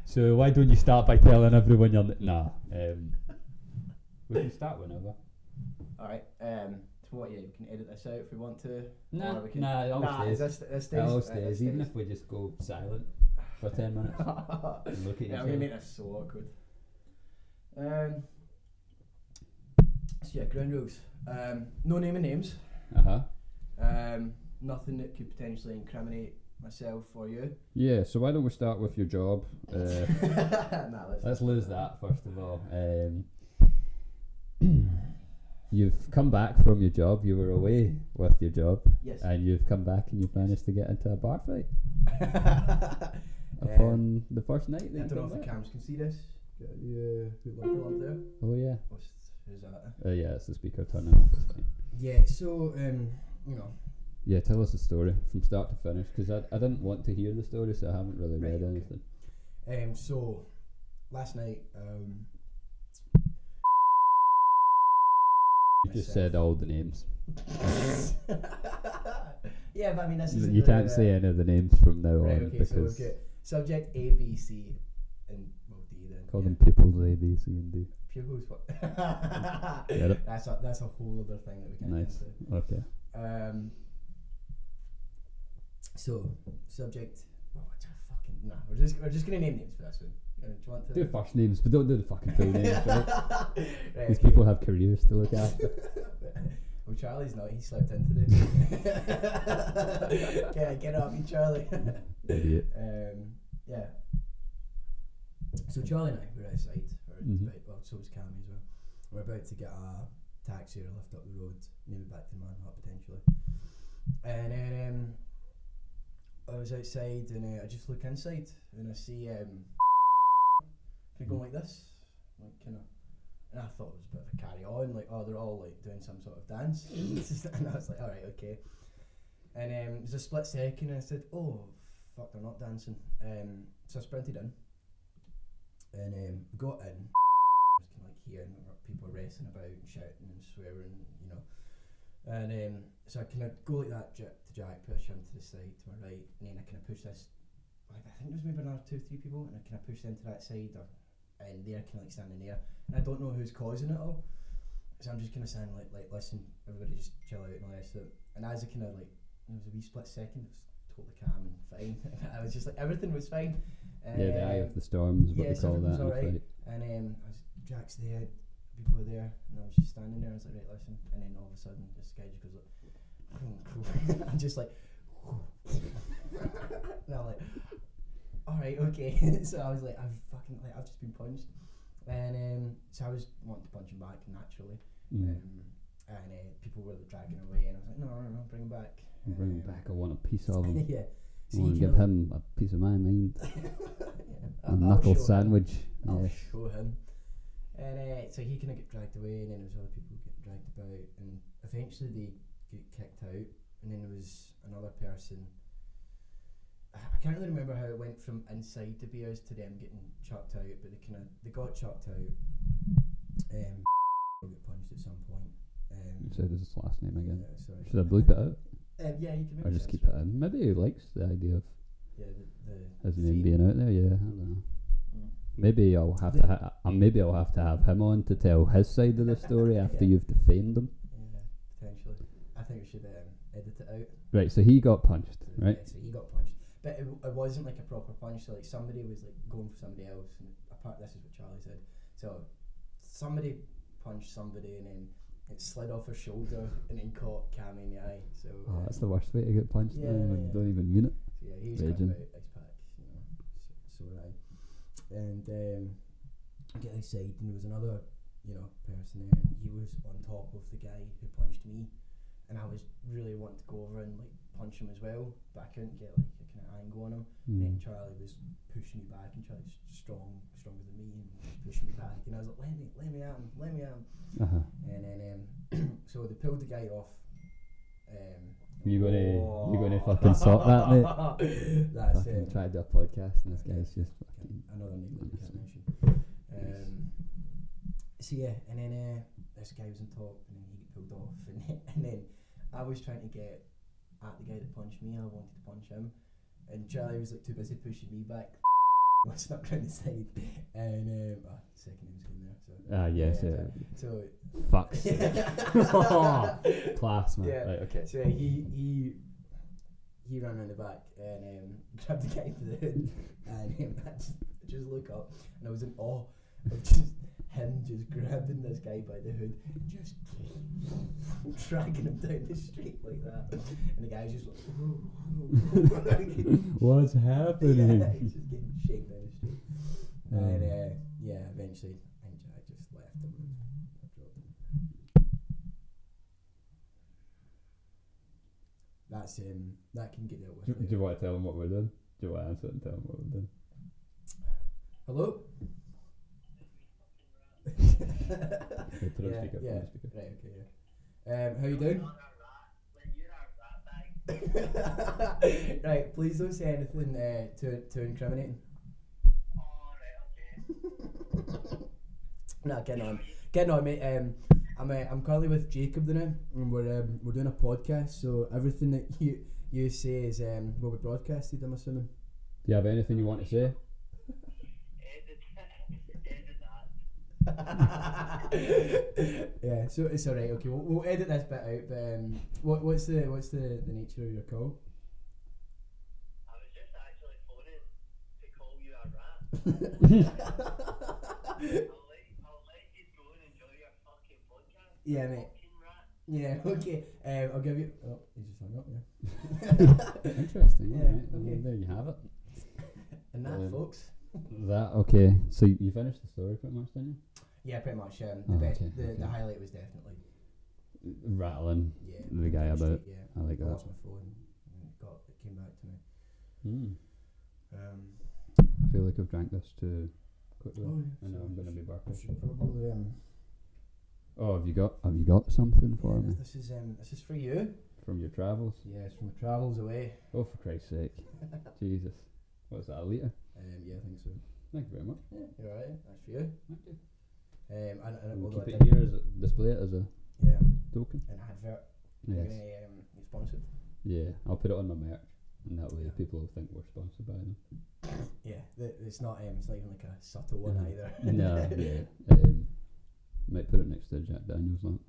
So why don't you start by telling everyone you're... Nah. We can start whenever. Alright, so what, yeah, we can edit this out if we want to. Nah, we can, nah, it all stays. This stays. It all stays, even if we just go silent for 10 minutes and look at each other. I'm going to make this so awkward. So yeah, ground rules. No naming names. Nothing that could potentially incriminate myself or you. Yeah, so why don't we start with your job? Nah, let's lose that first of all. You've come back from your job. You were away with your job. Yes. And you've come back and you've managed to get into a bar fight upon the first night. I don't know if the cams can see this. Yeah, lump there. Oh yeah. Who's that? Yeah, it's the speaker turning off. It's fine. Yeah. So you know. Yeah, tell us the story from start to finish, because I didn't want to hear the story, so I haven't really read anything. So last night, you just said all the names. Yeah, but I mean, this is... You can't say any of the names from now on. Okay, because so we've got subject A, B, C, and well, D then. Call them pupils A, B, C, and D. Pupils, what? Get it? That's a whole other thing that we can Nice. get into. Okay. So subject. We're just gonna name names for this one. Do you want to do first names, but don't do the fucking full names. Right? Right, These people have careers to look after. Well, Charlie's not. He slept in today. Okay, get up, you Charlie. Idiot. Yeah. So Charlie and I were outside. Well, so was Cammy as well. We're about to get a taxi or lift up the road, maybe back to Manhattan potentially. And then I was outside and I just look inside and I see kind of going like this, like kind of, and I thought it was a bit of a carry on, like, oh, they're all like doing some sort of dance. And I was like, alright, okay. And it was a split second and I said, oh fuck, they're not dancing. So I sprinted in and we got in. I was kind of like hearing people racing about and shouting and swearing, you know. And so I kind of go like that to Jack, push him to the side to my right, and then I kind of push this, like, I think there was maybe another 2-3 people, and I kind of push them to that side, and they're kind of like standing there, and I don't know who's causing it all, so I'm just kind of saying like listen, everybody just chill out and all this. And as I kind of like, there was a wee split second, it was totally calm and fine. I was just like, everything was fine. Yeah, the eye of the storm is what they call that. Right. And Jack's there, people were there, and I was just standing there. I was like, right, listen. And then all of a sudden, this guy just goes like, I'm just like, and I'm like, all right, okay. So I was like, I've just been punched, and so I was wanting to punch him back naturally, and people were dragging away, and I was like, no, bring him back. Bring him back. I want a piece of him. Yeah. I want to give him a piece of my mind. Yeah, a knuckle sandwich. I'll show him. And so he kind of got dragged away, and then there was other people getting dragged about, and eventually they get kicked out, and then there was another person. I can't really remember how it went from inside the beers to them getting chucked out, but they got chucked out. Got punched at some point. You said his last name again. Sorry. Should I bleep it out? Yeah, you can. Or just keep it in. Maybe he likes the idea of his name being out there. Yeah, I don't know. Maybe I'll have to. Maybe I'll have to have him on to tell his side of the story after you've defamed him. Yeah, potentially. I think we should edit it out. Right. So he got punched. Right. Yeah, so he got punched, but it wasn't like a proper punch. So like somebody was like going for somebody else, and this is what Charlie said. So somebody punched somebody, and then it slid off her shoulder and then caught Cammy in the eye. So that's the worst way to get punched. Yeah, don't even mean it. So yeah, he's got about ice pack, you know. So right. And I get outside, and there was another, person there, and he was on top of the guy who punched me, and I was really wanting to go over and like punch him as well, but I couldn't get like a kind of angle on him. And then Charlie was pushing me back, and Charlie's stronger than me, and pushing me back, and I was like, let me at him. And then so So they pulled the guy off. You gonna fucking sort that, mate? That's fucking tried to do a podcast and this guy's just fucking another name that we can't mention. So yeah, and then this guy was on top, and then he got pulled off, and then I was trying to get at the guy that punched me. I wanted to punch him, and Charlie was like too busy pushing me back. I snuck round the side, and second name's in there. So yes, so fuck's sake. Class, man. Yeah. Right, okay. So he ran around the back and grabbed the guy by the hood, and I just look up, and I was in awe of just him just grabbing this guy by the hood and just dragging him down the street like that, and the guy's just like, what's happening? Yeah, he's just getting shaken down the street, and eventually I just left him and I dropped him. That's that can get dealt with. Do you want to tell him what we're doing? Do you want to answer it and tell him what we're doing? Hello? Okay, put on speaker. Right, okay, yeah. How you doing? Right, please don't say anything too incriminating. Nah, getting on, mate. I'm currently with Jacob now, and we're doing a podcast. So everything that you say is will be broadcasted, I'm assuming. Do you have anything you want to say? Yeah, so it's alright. Okay, we'll edit this bit out. But what's the nature of your call? I was just actually phoning to call you a rat. I'll let you go and enjoy your fucking podcast. Yeah, mate. Fucking rat. Yeah, okay. I'll give you. Oh, he just hung up. Yeah. Interesting. Yeah. Right. Okay. Well, there you have it. And that, folks. That okay. So you finished the story pretty much, didn't you? Yeah, pretty much. The okay. highlight was definitely rattling the guy about. Yeah, I like that. I lost my phone. And it came back to me. I feel like I've drank this too quickly. Oh, yeah. I know I'm gonna be I burping. should probably Oh, have you got something for me This is for you. from your travels? Yeah, it's from travels away. Oh, for Christ's sake! Jesus, what's that, a litre? Yeah, I think so. Thank you very much. Yeah, you're alright. That's for you. Thank you. And We'll although keep I it did, here display it as a yeah, token. an advert. Yes. You sponsored. Yeah, I'll put it on my merch, and that way Yeah. people will think we're sponsored by them. Yeah, it's not even like a subtle one Mhm. either. No, yeah. Might put it next to Jack Daniels lamp.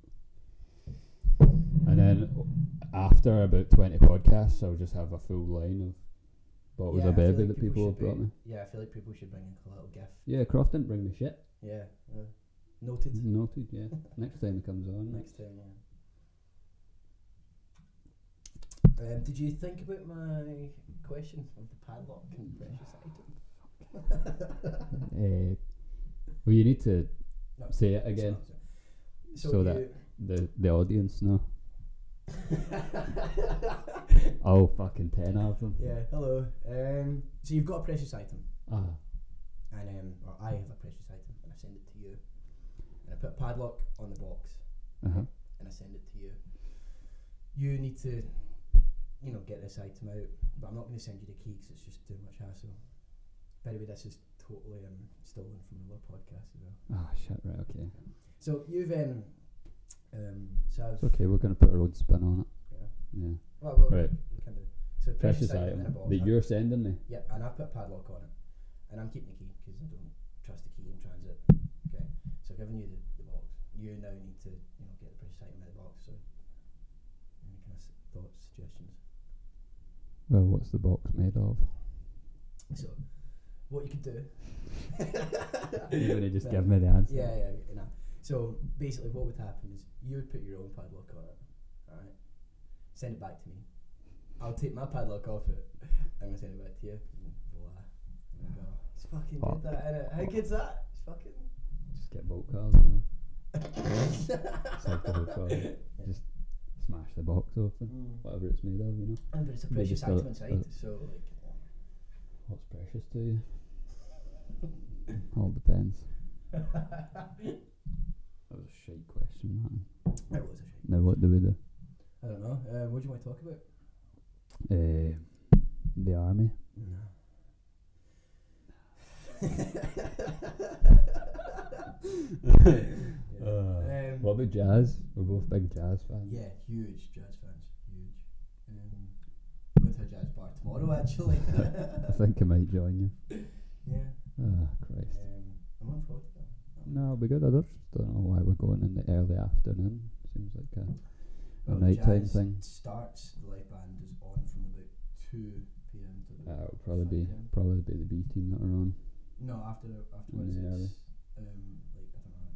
And then after about 20 podcasts, I'll just have a full line of bottles Yeah, of I feel bevy like that people have should brought me. Yeah, I feel like people should bring in a little gift. Yeah, Croft didn't bring me shit. Yeah, noted. Noted, yeah. Next time it comes on. Next time, yeah. Did you think about my question of the padlock and precious item? Well, you need to No, say it again so that the audience know. Oh, fucking 10 of them. Yeah, hello. So you've got a precious item, Ah, and or I have a precious item, and I send it to you, and I put a padlock on the box, uh-huh. and I send it to you. You need to, get this item out, but I'm not going to send you the key because it's just too much hassle. By the way, this is totally stolen from another podcast as well. Ah, shit, right, okay. So you've so I've It's okay, we're going to put our own spin on it. yeah. Yeah. Well, Right. we can do. So Precious item in a item box. that you're sending me. Yeah, and I've put a padlock on it, and I'm keeping the key because I don't trust the key in transit. Okay, so I've given you the box. You now need to get the precious item in the box. So any kind of thoughts, suggestions? Well, what's the box made of? So what you could do. You're going to just give me the answer. Yeah. So basically, what would happen is you would put your own padlock on it. All right. Send it back to me. I'll take my padlock off it. I'm gonna send it back to you. And voila. There we go. It's fucking good, that, innit? How good's that? It's fucking. Just get bolt cards now. It's like the whole card. Just smash the box open, whatever it's made of, But it's a Maybe precious still item inside, so like. What's precious to you? All depends. That was a shite question, man. It was a shame. Now what do we do? I don't know. What do you want to talk about? The army. No. What about jazz? We're both big jazz fans. Yeah, huge jazz fans. Huge. I'm going to a jazz bar tomorrow, actually. I think I might join you. Yeah. Ah, Christ. I'm looking forward to that. No, it'll be good. I just don't know why we're going in the early afternoon. Seems like a nighttime jazz thing. Starts, the live band is on from about 2 p.m. to about It'll probably 5 be p.m. the B team that are on. No, afterwards Yeah, it's like, I don't know.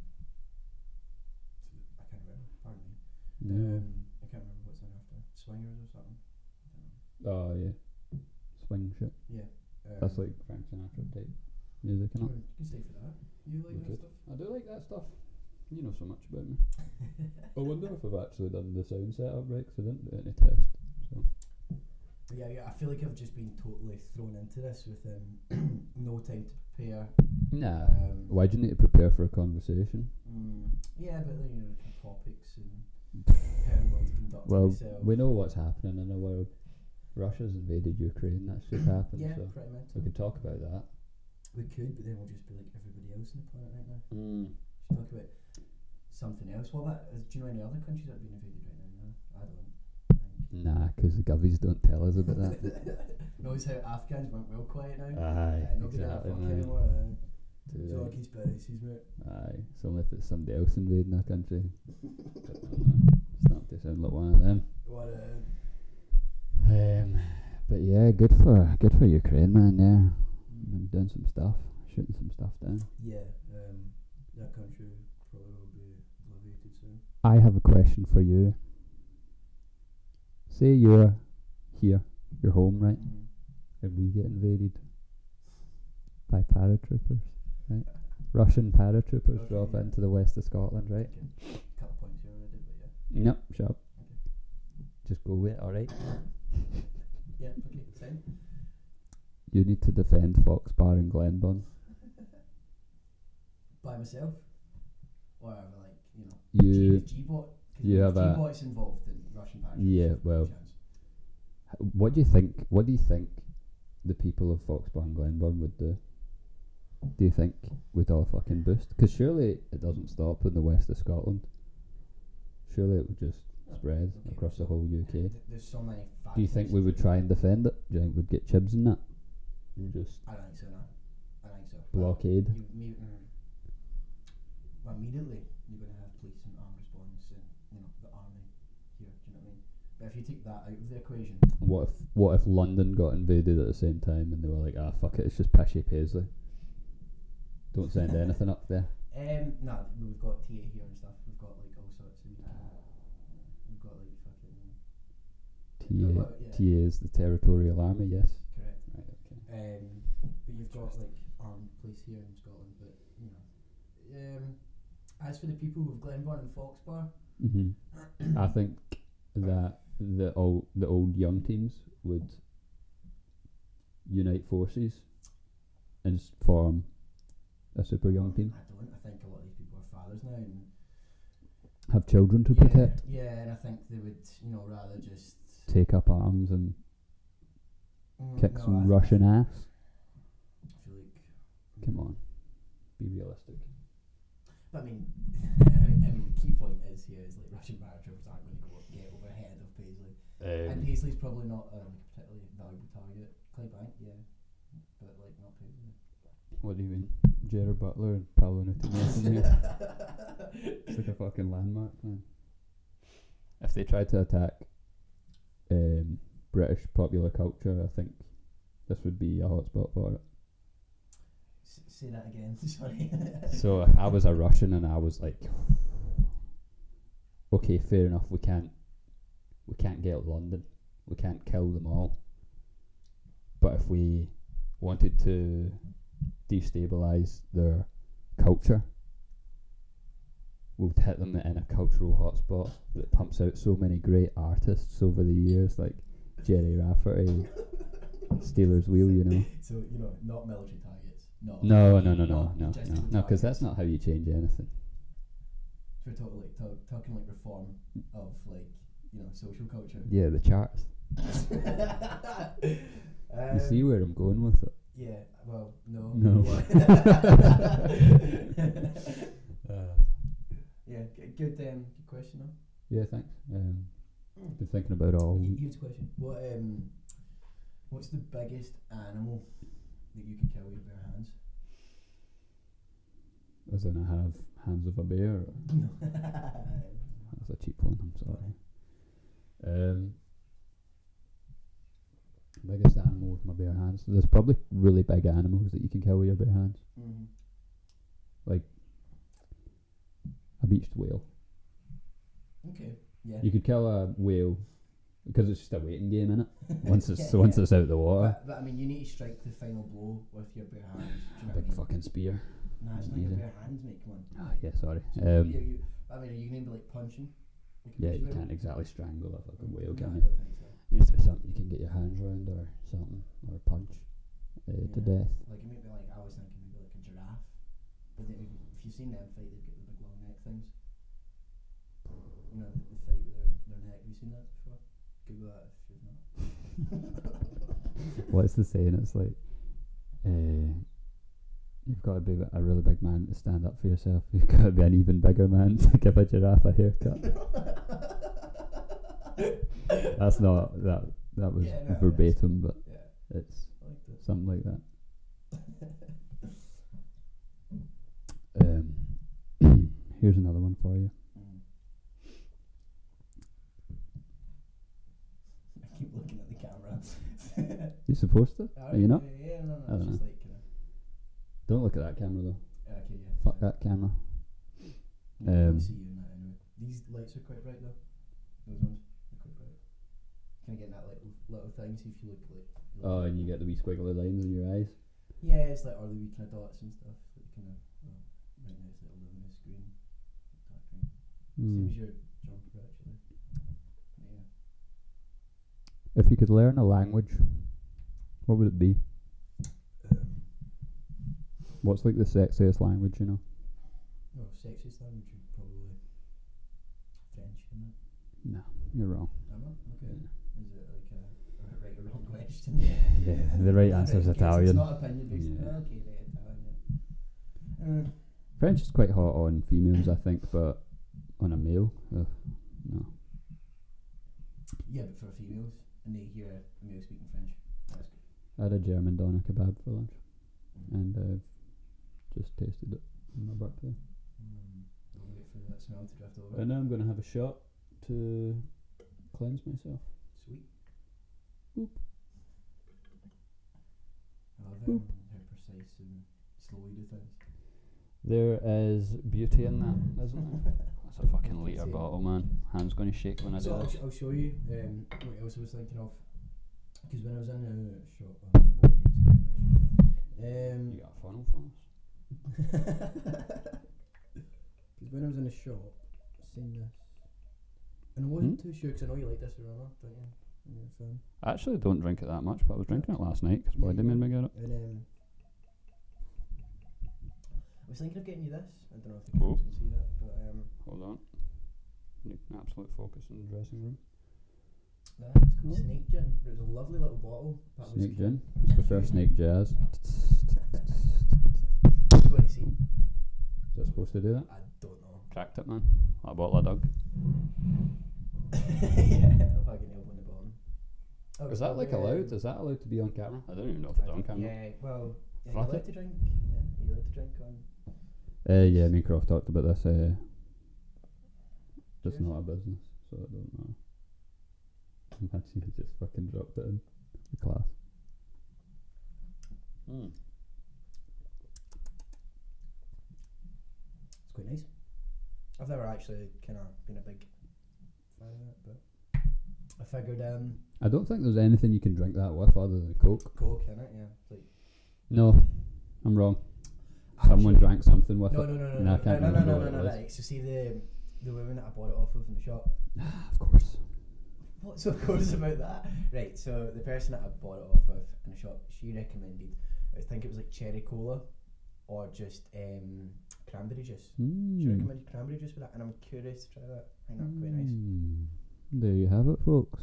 I can't remember. Pardon me. Yeah. I can't remember what's on after. Swingers or something. I don't know. Oh yeah, swing shit. Yeah. That's like Frank Sinatra type music, You innit? can stay for that. You like that stuff? I do like that stuff. You know so much about me. I wonder if I've actually done the sound setup right, 'cause I didn't do any test. So. But yeah, I feel like I've just been totally thrown into this with no time to prepare. Nah. Why do you need to prepare for a conversation? Yeah, but then, you know, topics and how I'm going to conduct myself. We know what's happening in the world. Russia's invaded Ukraine. That's just happened. Yeah, so pretty mental. we could talk about that. We could, but then we'll just be like everybody else on the planet right now. Should talk about something else. What about? Do you know any other countries that have been invaded right now? No, I don't. Nah, 'cause the govies don't tell us about that. Notice how Afghans went well quiet now. Aye, nobody exactly, fuck man. anymore. Too It's all right. conspiracies, mate. Aye, it's only if it's somebody else invading our country. Starting to sound like one of them. What? But yeah, good for Ukraine, man. Yeah, been doing some stuff, shooting some stuff down. Yeah, that country probably will be obliterated soon. I have a question for you. Say you're here, you're home, right? And we get invaded by paratroopers, right? Russian paratroopers Okay, drop yeah. into the west of Scotland, right? Okay. Couple points here already, but yeah. Nope, shut up. Just go with it, alright? Yeah, okay, same. You need to defend Foxbar and Glenburn. By myself? Or like, you know, You G-bot? you have a- G-bot's involved in Russian paratroopers. Yeah, well, what do you think the people of Foxbar and Glenburn would do? Do you think we'd all fucking boost? Because surely it doesn't stop in the west of Scotland. Surely it would just spread across the whole UK. There's so many factors. Do you think we would try and defend it? Do you think we'd get chibs in that? And just I don't think so, no. I don't think so. blockade? Well, immediately you're going to have police and armed response and, you know, the army here, do you know what I mean? But if you take that out of the equation... What if London got invaded at the same time and they were like, fuck it, it's just Pishy Paisley. Don't send anything up there. No, we've got TA here and stuff. We've got like all sorts of... we've got like fucking... TA is the Territorial Army, yes. Correct. Right, okay. But you've got like armed police here in Scotland, but you know... as for the people of Glenburn and Foxbar... I think that the old young teams would unite forces and form a super young team. I don't. I think a lot of these people are fathers now and have children to protect. Yeah, and I think they would, you know, rather just take up arms and kick no, some Russian ass. I feel like... Come on, be realistic. But I mean, the key point is here is like Russian paratroopers aren't going to go get overhead of Paisley. And Paisley's probably not a particularly valuable target. Claybank, yeah, but like not Paisley. What do you mean? Gerard Butler and Parlour here. It's like a fucking landmark, man. If they tried to attack British popular culture, I think this would be a hotspot for it. Say that again, sorry. So if I was a Russian and I was like, okay, fair enough, we can't get London, we can't kill them all, but if we wanted to destabilise their culture, we'd hit them in a cultural hotspot that pumps out so many great artists over the years, like Jerry Rafferty, Steelers Wheel, you know. So, you know, not military targets. No, because that's not how you change anything. For talking like reform of like, you know, social culture. Yeah, the charts. You see where I'm going with it? Yeah, well, no. No. Yeah, good question though. Yeah, thanks. Been thinking about it all week. Here's a question. What's the biggest animal that you can kill with your bare hands? As in I have hands of a bear? Or? No. That's a cheap one, I'm sorry. Biggest animal with my bare hands. There's probably really big animals that you can kill with your bare hands. Mm-hmm. Like a beached whale. Okay. Yeah. You could kill a whale because it's just a waiting game, innit? Once it's Yeah, once it's out the water. But I mean, you need to strike the final blow with your bare hands. Do you know Big what I mean? fucking spear. Nah, it's not Easy. your bare hands, mate. Come on. Ah, yeah, sorry. So I mean, are you going to be like punching? Like a Yeah, beach you whale? can't exactly strangle a fucking whale, No, can I you? don't think so. Needs to be something you can get your hands around or something, or punch to Yeah. death. Like maybe like I was thinking maybe like a giraffe, but then if you've seen them fight, they've got the big long neck things. You know, they fight with their neck. Have you seen that before? Google that if you've not. What's the saying? It's like, you've got to be a really big man to stand up for yourself. You've got to be an even bigger man to give a giraffe a haircut. That's not that. That was Yeah, no, verbatim, but Yeah, it's I like that. something like that. Here's another one for you. I keep looking at the camera. You supposed to? Are you not? Yeah, no, I don't it's just know. like Don't look at that camera though. okay, yeah. Fuck that camera. I can see you in that anyway. These lights are quite bright though. Those ones are quite bright. Can I get that little thing? See if you look like. Oh, and you get the wee squiggly lines in your eyes. Yeah, it's like early wee kind of dots and stuff. Like kind of. Right now it's like a luminous green, dark green. Same as your jumper actually. Yeah. If you could learn a language, what would it be? What's like the sexiest language, you know? Oh, sexiest language would probably French, isn't it? No, you're wrong. Am I? Okay. Is it like a right or wrong question? Yeah, the right answer is Right, Italian. It's not opinion based. Yeah. Okay, right, Italian. French is quite hot on females, I think, but on a male, no. Yeah, but for females, and they hear a male speaking French, that's good. I had a German doner kebab for lunch, and I've just tasted it on my birthday. I'll wait for that smell to drift over. And now I'm going to have a shot to cleanse myself. Sweet. Boop. I love Boop. how precise and slow you do things. There is beauty in that, isn't there? That's a fucking litre Beauty. bottle, man. Hand's going to shake when I do So this. I'll show you what else I was thinking of. Because when I was in the shop, You got a funnel for us? because when I was in the shop, I seen this, and I wasn't too sure because I know you like this aroma, don't you? When you're a fan. I actually don't drink it that much, but I was drinking it last night because Blondie made me get it. And I was thinking of getting you this. I don't know if the Cool. cameras can see that, but Hold on. Need absolute focus in the dressing room. that's called Oh. Snake Gin. It was a lovely little bottle. That was Snake gin. it was I prefer cute. snake jazz. Go and see. Is that supposed to do that? I don't know. Cracked it, man. That bottle I dug. Yeah, I'll fucking elbow in the bottom. Oh, Is that like allowed? Is that allowed to be on camera? I don't even know if it's on camera. Yeah, well, yeah, Fuck you're allowed it. to drink. Yeah, you're allowed to drink on. Yeah, me and Croft talked about this. Just Cheers. not a business, so it doesn't matter. Imagine he just fucking dropped it in the class. It's quite nice. I've never actually kind of been a big fan of it, but I figured I don't think there's anything you can drink that with other than Coke. Coke in it, yeah. It's like No, I'm wrong. Someone actually- drank something with No, it. no, no, no, and no, I can't no, no, remember no, what no, it no, was. right. So see the woman that I bought it off of in the shop. Of course. What's so course about that? Right, so the person that I bought it off of in the shop, she recommended, I think it was like cherry cola or just cranberry juice. Do you recommend cranberry juice with that? And I'm curious to try that. I think that'd be quite nice. There you have it, folks.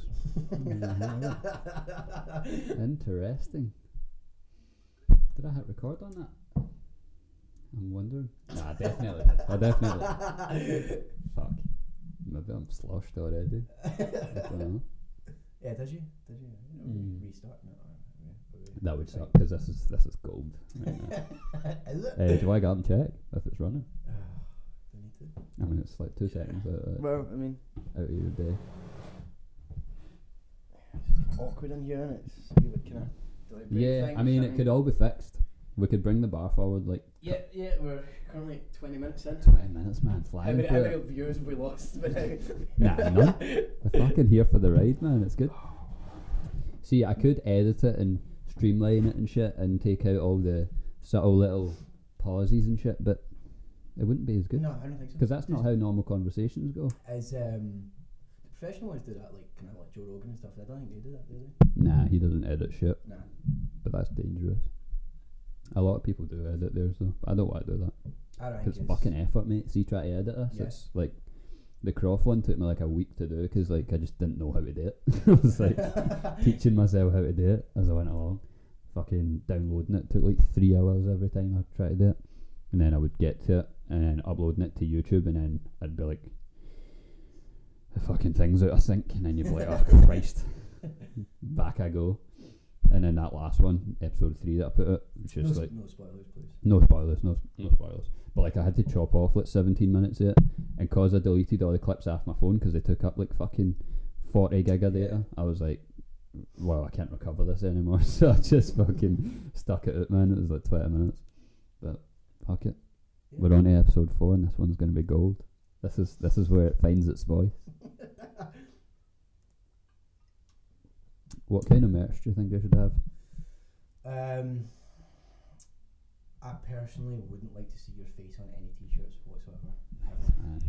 Interesting. Did I hit record on that? I'm wondering. Nah, definitely. Fuck. Maybe I'm sloshed already. I don't know. Yeah, did you? Restart? No. That would suck because this is gold. Right now. Is it? Do I go up and check if it's running? Do I need to? I mean, it's like 2 seconds Well, I mean, out of your day. it's awkward in here, isn't it? It's a wee bit kind of Yeah, I mean, it could all be fixed. We could bring the bar forward like. Yeah, we're currently 20 minutes in. 20 minutes, man, flying. How many viewers have we lost? Nah, none. We're fucking here for the ride, man. It's good. See, I could edit it and streamline it and shit and take out all the subtle little pauses and shit, but it wouldn't be as good. No, I don't think so. Because that's not how normal conversations go. As the professional ones do that, like kind of like Joe Rogan and stuff. I don't think they do that, do they? Nah, he doesn't edit shit. Nah. But that's dangerous. A lot of people do edit theirs though. I don't want to do that. I don't think Because it's fucking effort, mate. See, try to edit us. Yeah. It's like the Croft one took me like a week to do because like I just didn't know how to do it. I was like teaching myself how to do it as I went along. Fucking downloading it took like 3 hours every time I tried to do it, and then I would get to it and then uploading it to YouTube, and then I'd be like, the fucking thing's out of sync, and then you'd be like, oh Christ, back I go. And then that last one, episode 3 that I put out, which is like no spoilers, please. No spoilers. But like I had to chop off like 17 minutes of it, and cause I deleted all the clips off my phone because they took up like fucking 40 gig of data. I was like, well, I can't recover this anymore, so I just fucking stuck it out, man. It was like 20 minutes, but fuck it. Yeah. We're on to episode 4, and this one's gonna be gold. This is where it finds its voice. What kind of merch do you think I should have? I personally wouldn't like to see your face on any t-shirts whatsoever.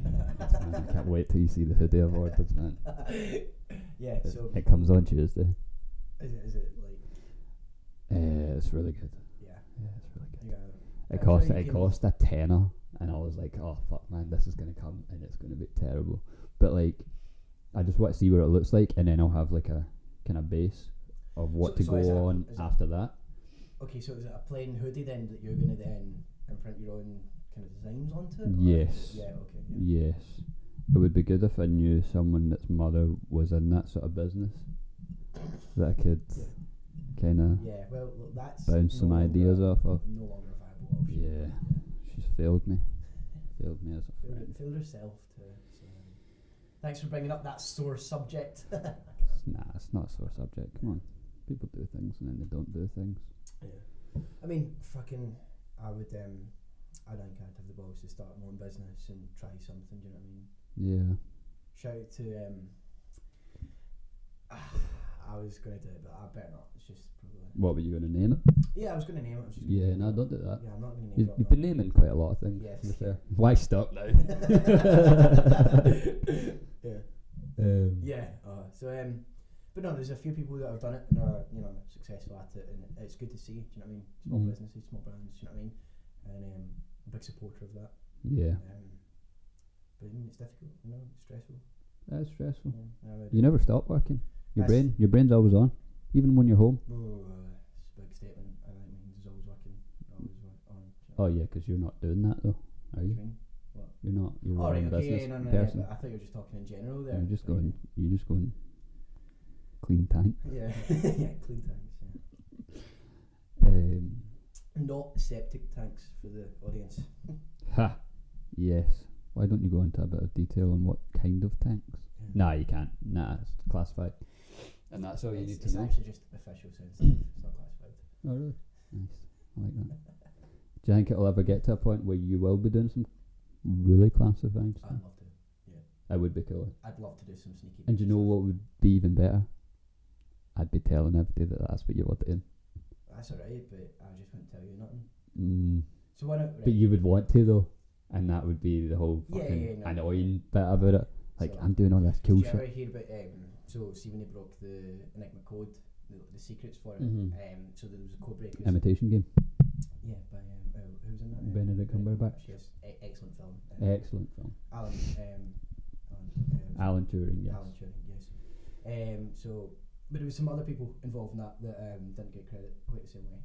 Man, I can't wait till you see the hoodie I've ordered, man. Yeah, so it comes on Tuesday. Is it like? It's really good. Yeah, it's really good. Yeah. It cost a tenner, and I was like, oh fuck, man, this is gonna come and it's gonna be terrible. But like, I just want to see what it looks like, and then I'll have like a kind of base of what to go on after that. Okay, so is it a plain hoodie then that you're gonna then imprint your own kind of designs onto it? Yes. Yeah. Okay. Yeah. Yes. It would be good if I knew someone that's mother was in that sort of business, that I could kind of that's bounce some ideas off of. No longer a viable option. Yeah. She's failed me. Failed me as a friend. Failed herself too. So, thanks for bringing up that sore subject. Nah, it's not a sore subject. Come on. People do things and then they don't do things. Yeah. I mean, fucking, I would, I think I'd have the balls to start my own business and try something, do you know what I mean? Yeah. Shout out to, I was going to do it, but I better not. It's just probably... What, were you going to name it? Yeah, I was going to name it. Yeah, no, don't do that. Yeah, I'm not going to name it. You've been naming quite a lot of things. Yes. Why stop now? Yeah. But no, there's a few people that have done it and are, successful at it, and it's good to see. Do you know what I mean? Small businesses, small brands. Do you know what I mean? And I'm a big supporter of that. Yeah. But I mean, it's difficult. It's stressful. That's stressful. Yeah, you never stop working. Your brain's always on, even when you're home. Oh, it's a big statement. I think it means it's always working, always on. Oh yeah, because you're not doing that though, are you? What? You're not. You're a right, business no, person. I thought you were just talking in general there. You're just going. Clean tank. Yeah, yeah, clean tanks. Yeah. Not septic tanks for the audience. Ha. Yes. Why don't you go into a bit of detail on what kind of tanks? Yeah. Nah, you can't. Nah, it's classified. And that's all you need to know. It's actually just official sensitive. It's not classified. Oh really? Nice. I like that. Do you think it'll ever get to a point where you will be doing some really classified stuff? I'd love to. Yeah. That would be cool. I'd love to do some sneaky. And do you know what would be even better? I'd be telling everybody that that's what you were doing. That's alright, but I just wouldn't tell you nothing. So why not? Right. But you would want to though, and that would be the whole fucking annoying bit about it. Like, so I'm doing all this cool shit. Did you ever hear about so see when they broke the Enigma code, the secrets for it? So there was a code breakers. Imitation Game. Yeah, by who was in Benedict Cumberbatch. Yes, excellent film. Excellent film. Alan Turing, yes. Alan Turing, yes. But there was some other people involved in that didn't get credit quite the same way.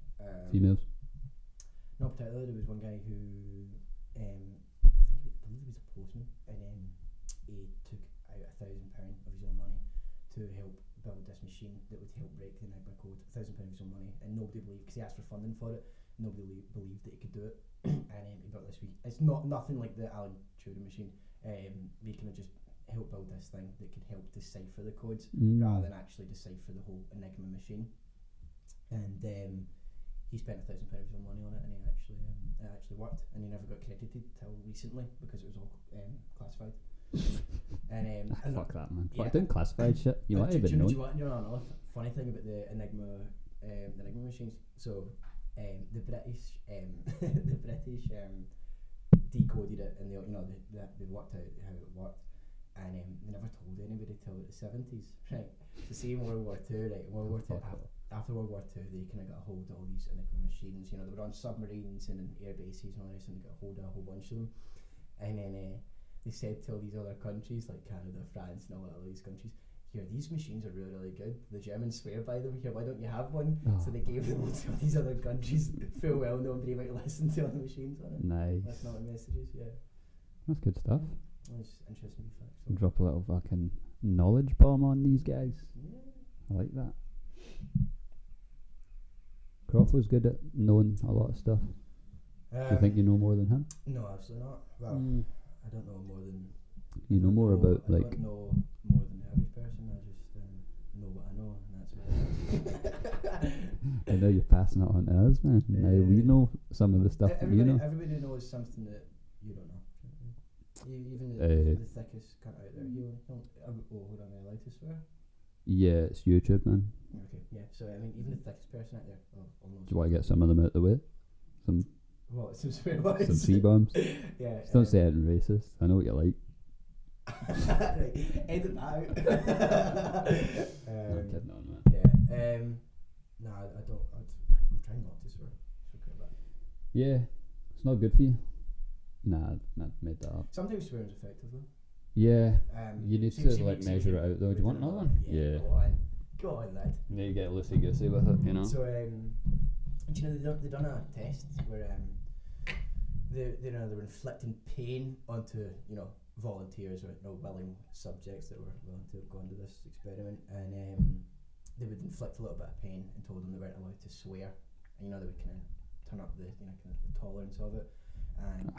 Females? Not particularly. There was one guy who, I believe he was a postman, and he took out £1,000 of his own money to help build this machine that would help break the Enigma code. £1,000 of his own money, and nobody believed, because he asked for funding for it. Nobody believed that he could do it, and he built this. It's nothing like the Alan Turing machine. We kind of just help build this thing that could help decipher the codes rather than actually decipher the whole Enigma machine. And he spent £1,000 of his own money on it, and it actually worked. And he never got credited till recently because it was all classified. And fuck that, man. Fuck doing classified shit. You might even know. Do you know another funny thing about the Enigma machines? So the British decoded it, and they worked out how it worked, and they never told anybody till the 70s, right? So see in World War II, right? World War II, after World War II, they kind of got a hold of all these Enigma machines. They were on submarines and in air bases and all this, and they got a hold of a whole bunch of them. And then they said to all these other countries like Canada, France, and all these countries, here, these machines are really, really good. The Germans swear by them. Here, why don't you have one? Oh. So they gave them to all these other countries, full well knowing they might listen to all the machines on it. Nice. That's not the messages, yeah. That's good stuff. That's interesting facts. So. Drop a little fucking knowledge bomb on these guys. Yeah. I like that. Croft was good at knowing a lot of stuff. Do you think you know more than him? No, absolutely not. Well, I don't know more than... You know more about, I don't know more than the average person. I just know what I know, and that's what it is. I know you're passing it on to us, man. Now we know some of the stuff that you know. Everybody knows something that you don't know. Even the thickest cunt out there. Hold on, am I allowed to swear? Yeah, it's YouTube, man. Okay, yeah. So I mean, even the thickest person out there. Do you want to get some of them out the way? Some swear words? Some C-bombs? Yeah. Just don't say anything racist. I know what you like. Right, edit that out. I'm kidding on, man. Yeah. No, I don't. I'm trying not to swear. Yeah, it's not good for you. Nah, I made that up. Sometimes swearing's effective though. Yeah. You need to measure it out though. Do you want another one? Yeah. Go on, lad. You need to get loosey goosey with it, you know. So, do you know they done a test where they were inflicting pain onto volunteers or willing subjects that were willing to go into this experiment, and they would inflict a little bit of pain and told them they weren't allowed to swear, and they would kind of turn up the kind of the tolerance of it, and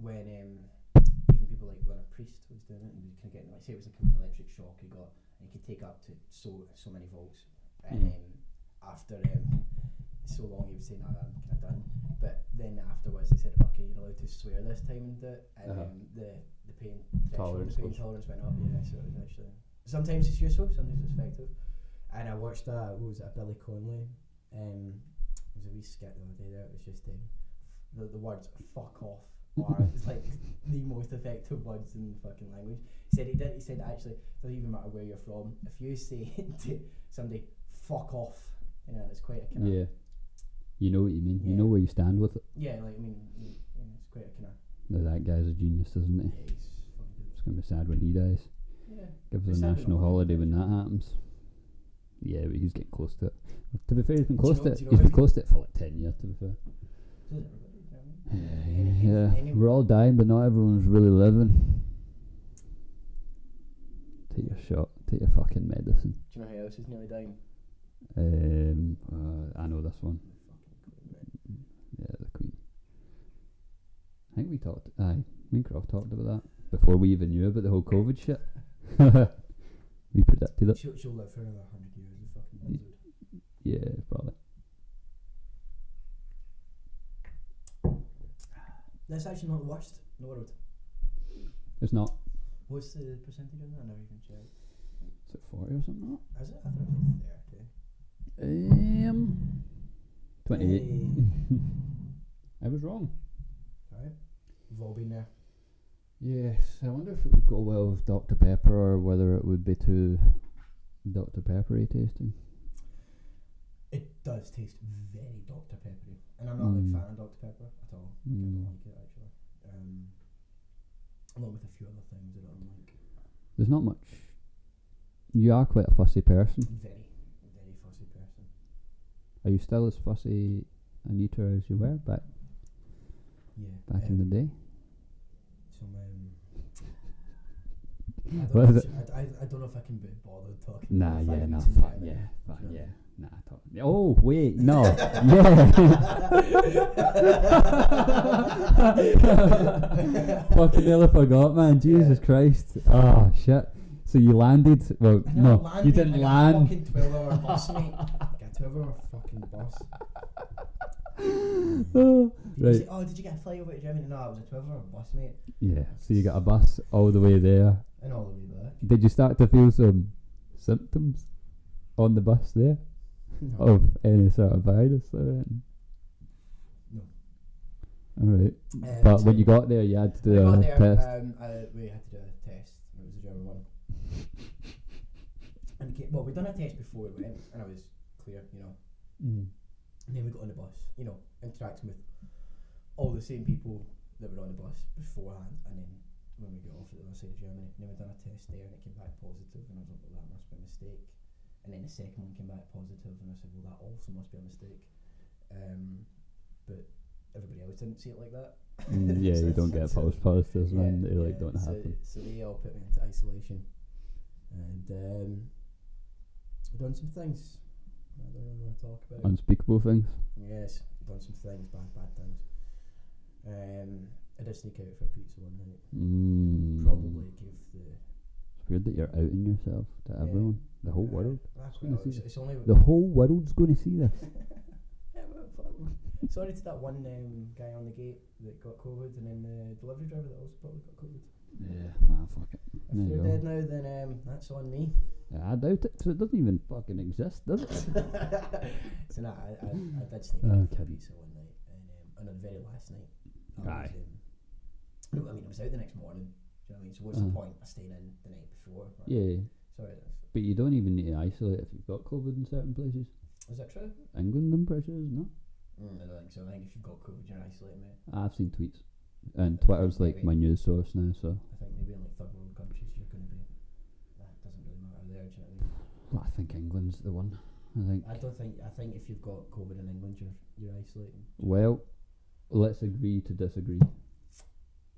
when even people like when a priest was doing it, and he was kind of getting, like, say it was like an electric shock he got, and he could take up to so many volts, and after so long he would say, no, I'm kind of done. But then afterwards they said, okay, you're allowed to swear this time and do it, and the pain tolerance went up. Yeah, so it was actually, sometimes it's useful, sometimes it's effective. And I watched a Billy Connolly, it was a wee skit the other day there. It was just the words "fuck off" are like the most effective words in the fucking language. He said actually, it doesn't even matter where you're from. If you say to somebody "fuck off," it's quite a kind of, yeah. You know what you mean. Yeah. You know where you stand with it. Yeah, like I mean, it's quite a kind of. No, that guy's a genius, isn't he? Yeah, he's fucking good. It's gonna be sad when he dies. Yeah. Give us a national holiday when that happens. Yeah, but he's getting close to it. To be fair, he's been close to it. He's been close to it for like 10 years. To be fair. Yeah, we're all dying, but not everyone's really living. Take your shot. Take your fucking medicine. Do you know who else is nearly dying? I know this one. Yeah, the Queen. I think me and Croft talked about that before we even knew about the whole COVID shit. We predicted it. She'll live for another 100 years. The fucking buzzard. Yeah, probably. That's actually not the worst in the world. It's not. What's the percentage on that? I never even checked. Is it 40 or something? Is it? I thought it was 30. 28. Hey. I was wrong. Alright. We've all been there. Yes, I wonder if it would go well with Dr. Pepper or whether it would be too Dr. Peppery tasting. It does does taste very Dr Peppery, and I'm not a big fan of Dr Pepper at all. I don't like it actually. Along with a few other things that I don't like. There's not much. You are quite a fussy person. Very, very fussy person. Are you still as fussy an eater as you were back in the day? So I don't know if I can be bothered talking. Nah, about yeah, nah, fine, fine, yeah, fine, yeah. Nah, talk. Oh wait, no, yeah. Fucking hell, I forgot, man. Jesus Christ. Oh shit. So you landed? Well, no, you didn't land. Fucking 12-hour bus, mate. Got a 12-hour fucking bus. Right. Say, did you get a flight over to Germany? No, it was a 12-hour bus, mate. Yeah. So you got a bus all the way there. And all the way back. Did you start to feel some symptoms on the bus there? No. Of any sort of virus or anything? No. Alright. But when you got there, you had to do a test. We had to do a test. It was a German one. And we'd done a test before we went, and I was clear, you know. And then we got on the bus, you know, interacting with all the same people that were on the bus beforehand, and then when we got off at the other side of Germany, and then we done a test there, and it came back positive, and I was like, well, that must be a mistake. And then the second one came back positive, and I said, well, that also must be a mistake. But everybody else didn't see it like that. Yeah, you don't get false positives, man. They don't so, happen. So they all put me into isolation, and done some things I don't really want to talk about. Unspeakable things. Yes, done some things, bad things. I did sneak out for pizza one night. Probably give the. It's weird that you're outing yourself to everyone, the whole world. It's only the whole world's going to see this. Sorry to that one guy on the gate that got COVID, and then the delivery driver that also probably got COVID. Yeah, fuck it. If they're dead now, then that's on me. Yeah, I doubt it, because it doesn't even fucking exist, does it? So no, I did sneak out for pizza one night, and on the very last night, I was out the next morning. Do you know what I mean? So what's the point of staying in the night before? Yeah. Sorry, but you don't even need to isolate if you've got COVID in certain places. Is that true? England, I'm pretty sure, no? I don't think so. I think if you've got COVID, you're isolating, mate. I've seen tweets. And Twitter's like my news source now, so. I think maybe in like third world countries you're going to be. That doesn't really matter there, do you know what I mean? Well, I think England's the one. I think if you've got COVID in England, you're isolating. Well, let's agree to disagree.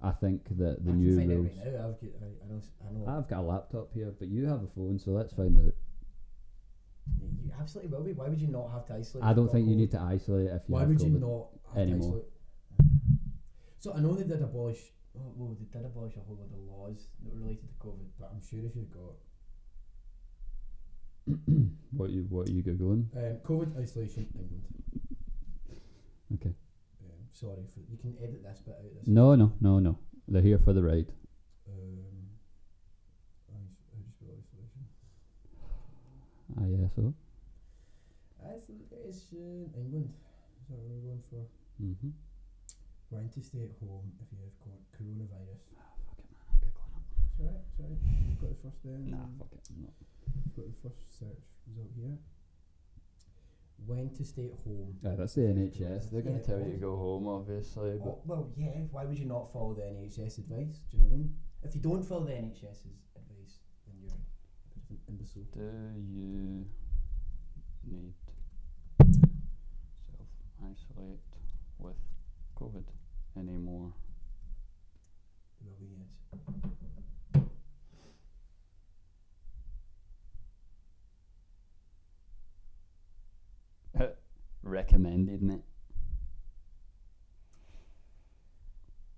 I think that the new rules. Right now. I know. I've got a laptop here, but you have a phone, so let's find out. You absolutely will be. Why would you not have to isolate? I don't think you need to isolate if you have COVID. Why would you not have anymore? To isolate? So I know they did abolish. They did abolish a whole lot of laws that were related to COVID, but I'm sure if you've got. What are you googling? COVID isolation England. Okay. Sorry, you can edit this bit out. No. They're here for the ride. ISO. Isolation England. Is that what we're going for? When to stay at home if you have coronavirus. Fuck it, man. I'm giggling up. It's alright. You've got the first fuck it. No. Got the first search result here. When to stay at home. That's the NHS. They're going to tell you to go home, obviously. But well, yeah. Why would you not follow the NHS advice? Do you know what I mean? If you don't follow the NHS's advice, then you're a bit of an imbecile. Do you need to self-isolate with COVID anymore? Well, yes. Recommended, mate.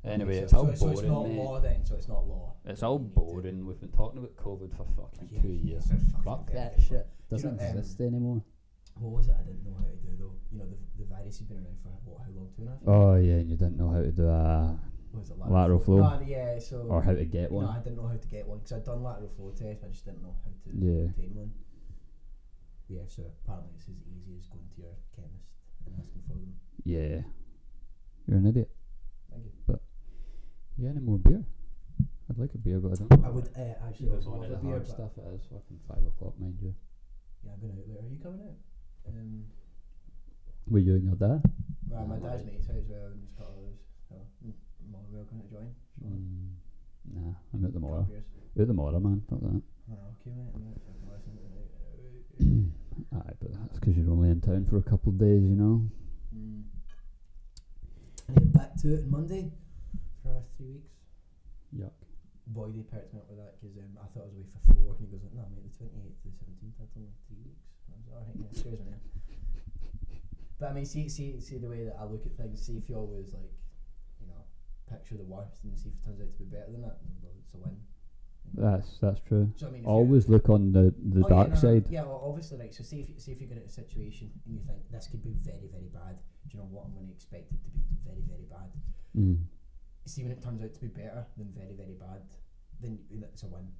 Anyway, it's all boring. So it's not law then. So it's not law. It's all boring. We've been talking about COVID for fucking 2 years. Fuck that shit. Doesn't exist anymore. What was it I didn't know how to do though? You know, the virus has been around for how long? 2.5 years? Oh yeah, and you didn't know how to do a lateral flow. No, yeah, so or how to get one. No, I didn't know how to get one because I'd done lateral flow tests, but I just didn't know how to obtain one. Yeah, so apparently it's as easy as going to your chemist and asking for them. Yeah. You're an idiot. Thank you. But yeah, any more beer? I'd like a beer, but I don't. I would actually also love a beer. Stuff it is fucking 5 o'clock, mind you. Yeah, I'm going out later. Are you coming out? Were you and your dad? Well, my dad's mates out as well, and just got others. So, Motherwell going to join. Nah, I'm out tomorrow. Beers. Out tomorrow, man. Fuck that. Oh, okay, mate. I'm out fucking listening tonight. Aye, but that's because you're only in town for a couple of days, you know. And then back to it on Monday for 3 weeks. Yuck. Boy, they perked me up with that because I thought I was away for 4, and he goes like, "No, mate, the 28th to the 17th. That's only 3 weeks." I was like, "Alright, yeah, cheers, man." But I mean, see the way that I look at things. See if you always like, you know, picture the worst and see if it turns out to be better than that. Well, it's a win. That's true. So I mean, always look on the dark side. Yeah, well, obviously, like, so see if you get in a situation and you think this could be very, very bad. Do you know what? I'm going to expect it to be very, very bad. See when it turns out to be better than very, very bad, then it's a win.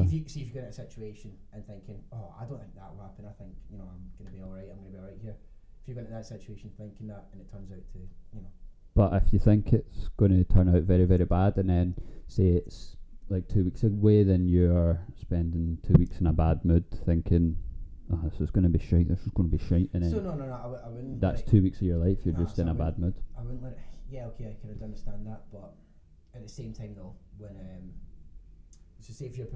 See if you get in a situation and thinking, oh, I don't think that will happen. I think, you know, I'm going to be alright. I'm going to be alright here. If you go into that situation thinking that and it turns out to, you know. But if you think it's going to turn out very, very bad, and then say it's like 2 weeks away, then you're spending 2 weeks in a bad mood thinking, oh, this is going to be shite, and then so no, I wouldn't. That's 2 weeks of your life you're just in a bad mood. I wouldn't let it. Yeah, okay, I can understand that, but at the same time though, when so say if you're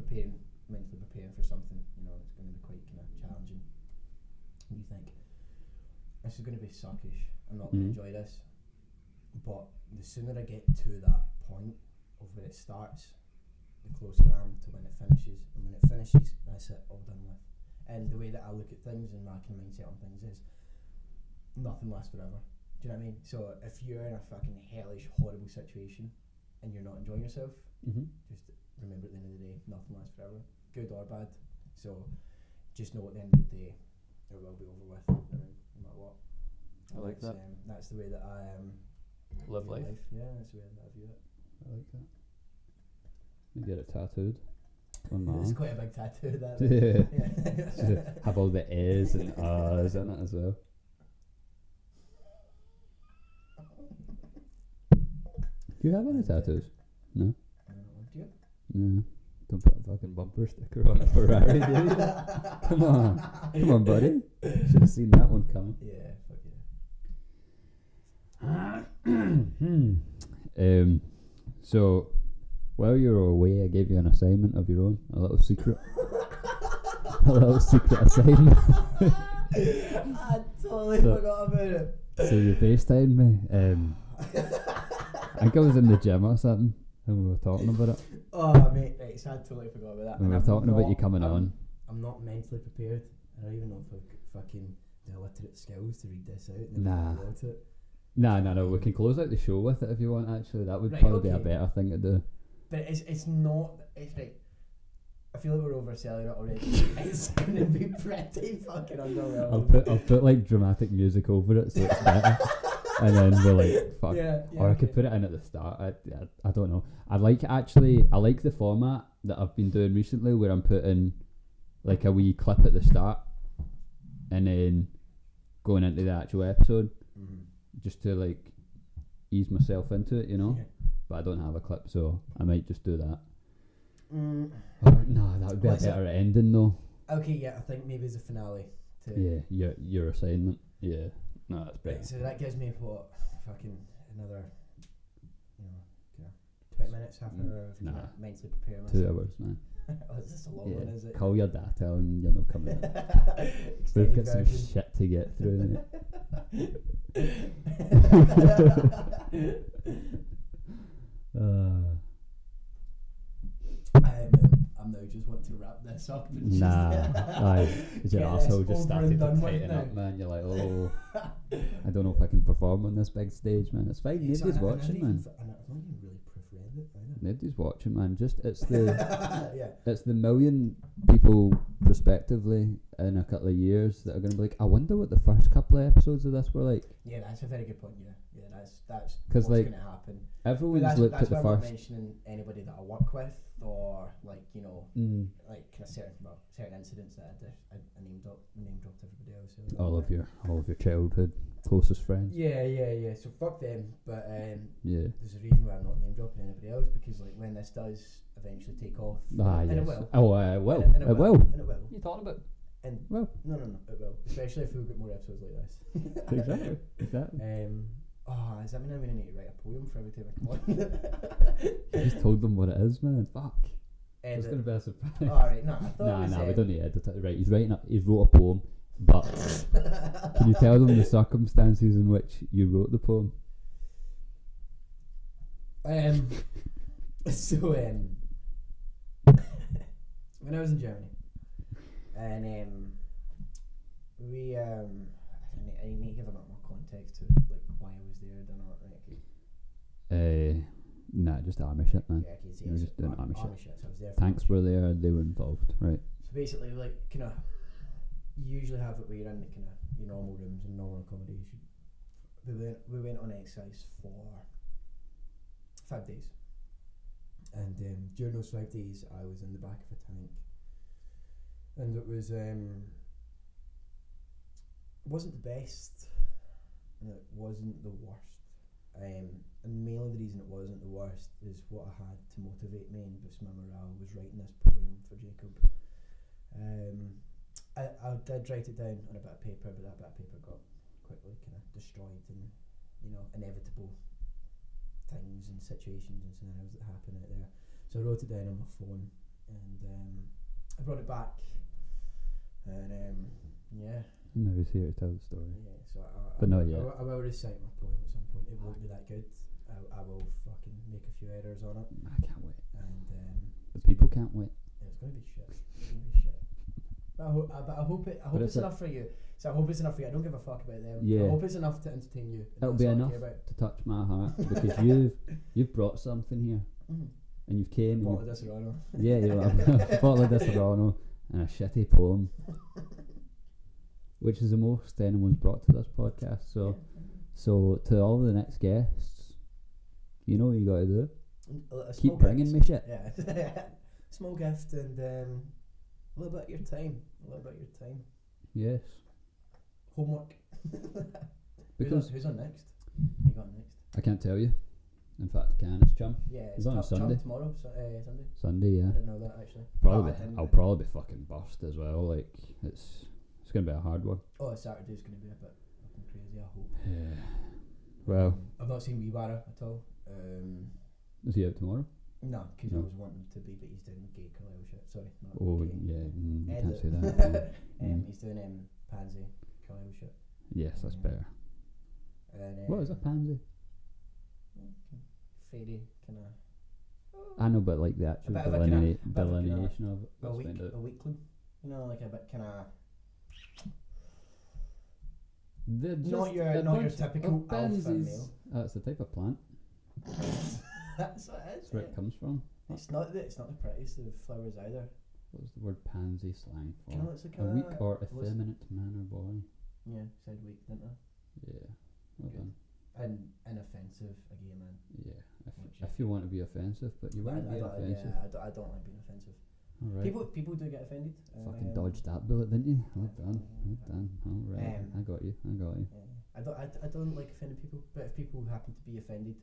mentally preparing for something, you know, it's going to be quite kind of challenging. And you think, this is going to be suckish, I'm not going to enjoy this. But the sooner I get to that point of where it starts, the closer I am to when it finishes. And when it finishes, that's it, all done with. And the way that I look at things and my kind of mindset on things is nothing lasts forever. Do you know what I mean? So if you're in a fucking hellish, horrible situation and you're not enjoying yourself, just remember at the end of the day, nothing lasts forever, good or bad. So just know at the end of the day, it will be over with, no matter what. I like that. That's the way that I live life. Yeah, that's the way that I view it. I like that. You get it tattooed on my It's arm. quite a big tattoo, that. Yeah. Have all the A's and R's in it as well. Do you have any tattoos? No? Do you? No. Don't put a fucking bumper sticker on a Ferrari, do you? Come on, buddy. Should have seen that one coming. Yeah, fuck yeah. So, while you were away, I gave you an assignment of your own, a little secret assignment. I totally forgot about it. So you FaceTimed me. I think I was in the gym or something, and we were talking about it. Oh, mate, right, so I totally forgot about that. And we were talking about you coming on. I'm not mentally prepared. I don't even know if I've fucking the illiterate skills to read this out. Nah. No, we can close out the show with it if you want, actually. That would probably be a better thing to do. But it's not, it's right. I feel like we're overselling it already. It's going to be pretty fucking underwhelming. I'll put like dramatic music over it so it's better. And then we're like, fuck. Yeah, or I could put it in at the start. I don't know. I like the format that I've been doing recently where I'm putting like a wee clip at the start and then going into the actual episode just to like ease myself into it, you know. Yeah. But I don't have a clip, so I might just do that. No, that would be a better ending though. Okay, yeah, I think maybe as a finale. Yeah, your assignment. Yeah, no, that's better. Right, so that gives me what, fucking another, 20 minutes, half an hour of mentally preparing myself. 2 hours, man. Oh, is this a long one, is it? Call your data and you're not coming in. We've got some shit to get through, innit? I'm now just want to wrap this up. Your asshole just started to tighten up, man. You're like, oh, I don't know if I can perform on this big stage, man. It's fine. Nobody's watching, man. I've not even really proofread it. Nobody's watching, man. Just it's the it's the million people prospectively in a couple of years that are going to be like, I wonder what the first couple of episodes of this were like. Yeah, that's a very good point. Yeah, that's what's like, going to happen. Everyone's looked at the first. I'm not mentioning anybody that I work with or like like kind of certain incidents that I name dropped everybody else. So all of your childhood closest friends. Yeah. So fuck them. But there's a reason why I'm not name dropping anybody else, because like when this does eventually take off, and it will. Oh, it will. And it will. What are you talking about? And Well, no, it will. Especially if we've got more episodes like this. exactly. Does that mean I'm going to need to write a poem for every time I come on? You just told them what it is, man. Fuck. It's going to be a surprise. Alright, no, I thought it was, we don't need to edit it. Right, he's wrote a poem, but can you tell them the circumstances in which you wrote the poem? When I was in Germany, and we I need to give a bit more context to like why I was there. Don't know, right? Nah, just army shit, man. Yeah, okay, so You were just doing army shit. So I was there. Tanks were there; they were involved, right? So basically, like, kind of, you usually have it where you're in the kind of your normal rooms and normal accommodation. We went on exercise for 5 days, and during those 5 days, I was in the back of a tank, and it was wasn't the best, and it wasn't the worst. And mainly the reason it wasn't the worst is what I had to motivate me and boost my morale was writing this poem for Jacob. I did write it down on a bit of paper, but that bit of paper got quickly kind of destroyed in, inevitable things and situations and scenarios that happen out there. So I wrote it down on my phone, and I brought it back, and yeah. No, he's here to tell the story. Yeah, so but not yet. I will recite my poem at some point. It won't be that good. I will fucking make a few errors on it. I can't wait. And the people can't wait. yeah, it's gonna be shit. It's gonna be shit. But I hope it's enough for you. So I hope it's enough for you. I don't give a fuck about them. Yeah. I hope it's enough to entertain you. It'll be enough to touch my heart because you've brought something here, and you've came. Bottle of Disaronno. Yeah, you're a bottle of Disaronno and a shitty poem, which is the most anyone's brought to this podcast. So to all the next guests, you know what you got to do. Keep bringing me shit. Yeah. Small gift and a little bit of your time. Yes. Homework. Because who's on next? You got next? I can't tell you. In fact, I can. It's Chum. Yeah, He's on Sunday. Chum tomorrow. Sunday. Sunday, yeah. I didn't know that actually. I'll probably be fucking bust as well. Like it's gonna be a hard one. Oh, Saturday's gonna be a bit fucking crazy. I hope. Yeah. Well, I've not seen Weebara at all. Is he out tomorrow? No, because I was wanting to be, but he's doing gay Carlisle shit. Sorry. Not Oh gay. yeah, you can't say that. He's doing pansy Carlisle shit. Yes, that's better. And, what is a pansy? Fairy kind of. I know, but like the actual delineation of it. A weakling. You know, like a bit kind of. Not your typical alpha male. That's the type of plant. That's what it is. That's where it comes from. It's not the prettiest of flowers either. What was the word pansy slang for? Like a weak or effeminate man or boy. Yeah, said weak, didn't I? Yeah. Well done. And inoffensive, a gay man. Yeah. If you want to be offensive, but you won't be offensive. Yeah, I don't like being offensive. All right. People do get offended. Fucking dodged that bullet, didn't you? Well done. All right. I got you. Yeah. I don't like offending people, but if people happen to be offended,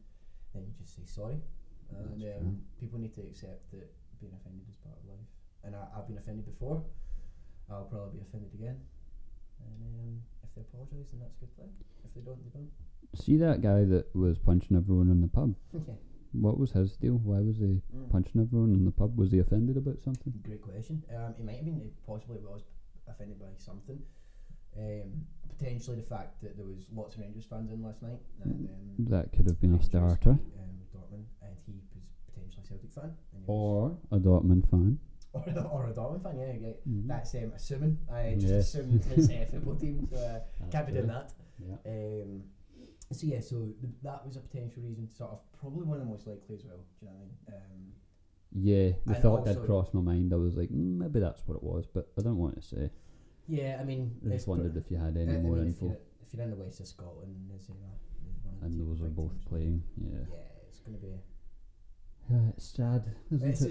then you just say sorry. And people need to accept that being offended is part of life. And I've been offended before. I'll probably be offended again. And if they apologise, then that's a good thing. If they don't, they don't. See that guy that was punching everyone in the pub? Yeah. What was his deal? Why was he punching everyone in the pub? Was he offended about something? Great question. He might have been, possibly was offended by something. Potentially the fact that there was lots of Rangers fans in last night. And, that could have been a starter. Dortmund, and he was potentially a Celtic fan. Or a Dortmund fan. Or a Dortmund fan, yeah. That's assuming. I just assumed his football team, so can't be doing that. Yeah. So that was a potential reason, sort of, probably one of the most likely as well. Do you know what I mean? Yeah, the thought did cross my mind. I was like, maybe that's what it was, but I don't want to say. Yeah, I mean, I just wondered if you had any more info. If you're in the west of Scotland, there's and those are both playing. Yeah. Yeah, it's going to be. It's sad, isn't it?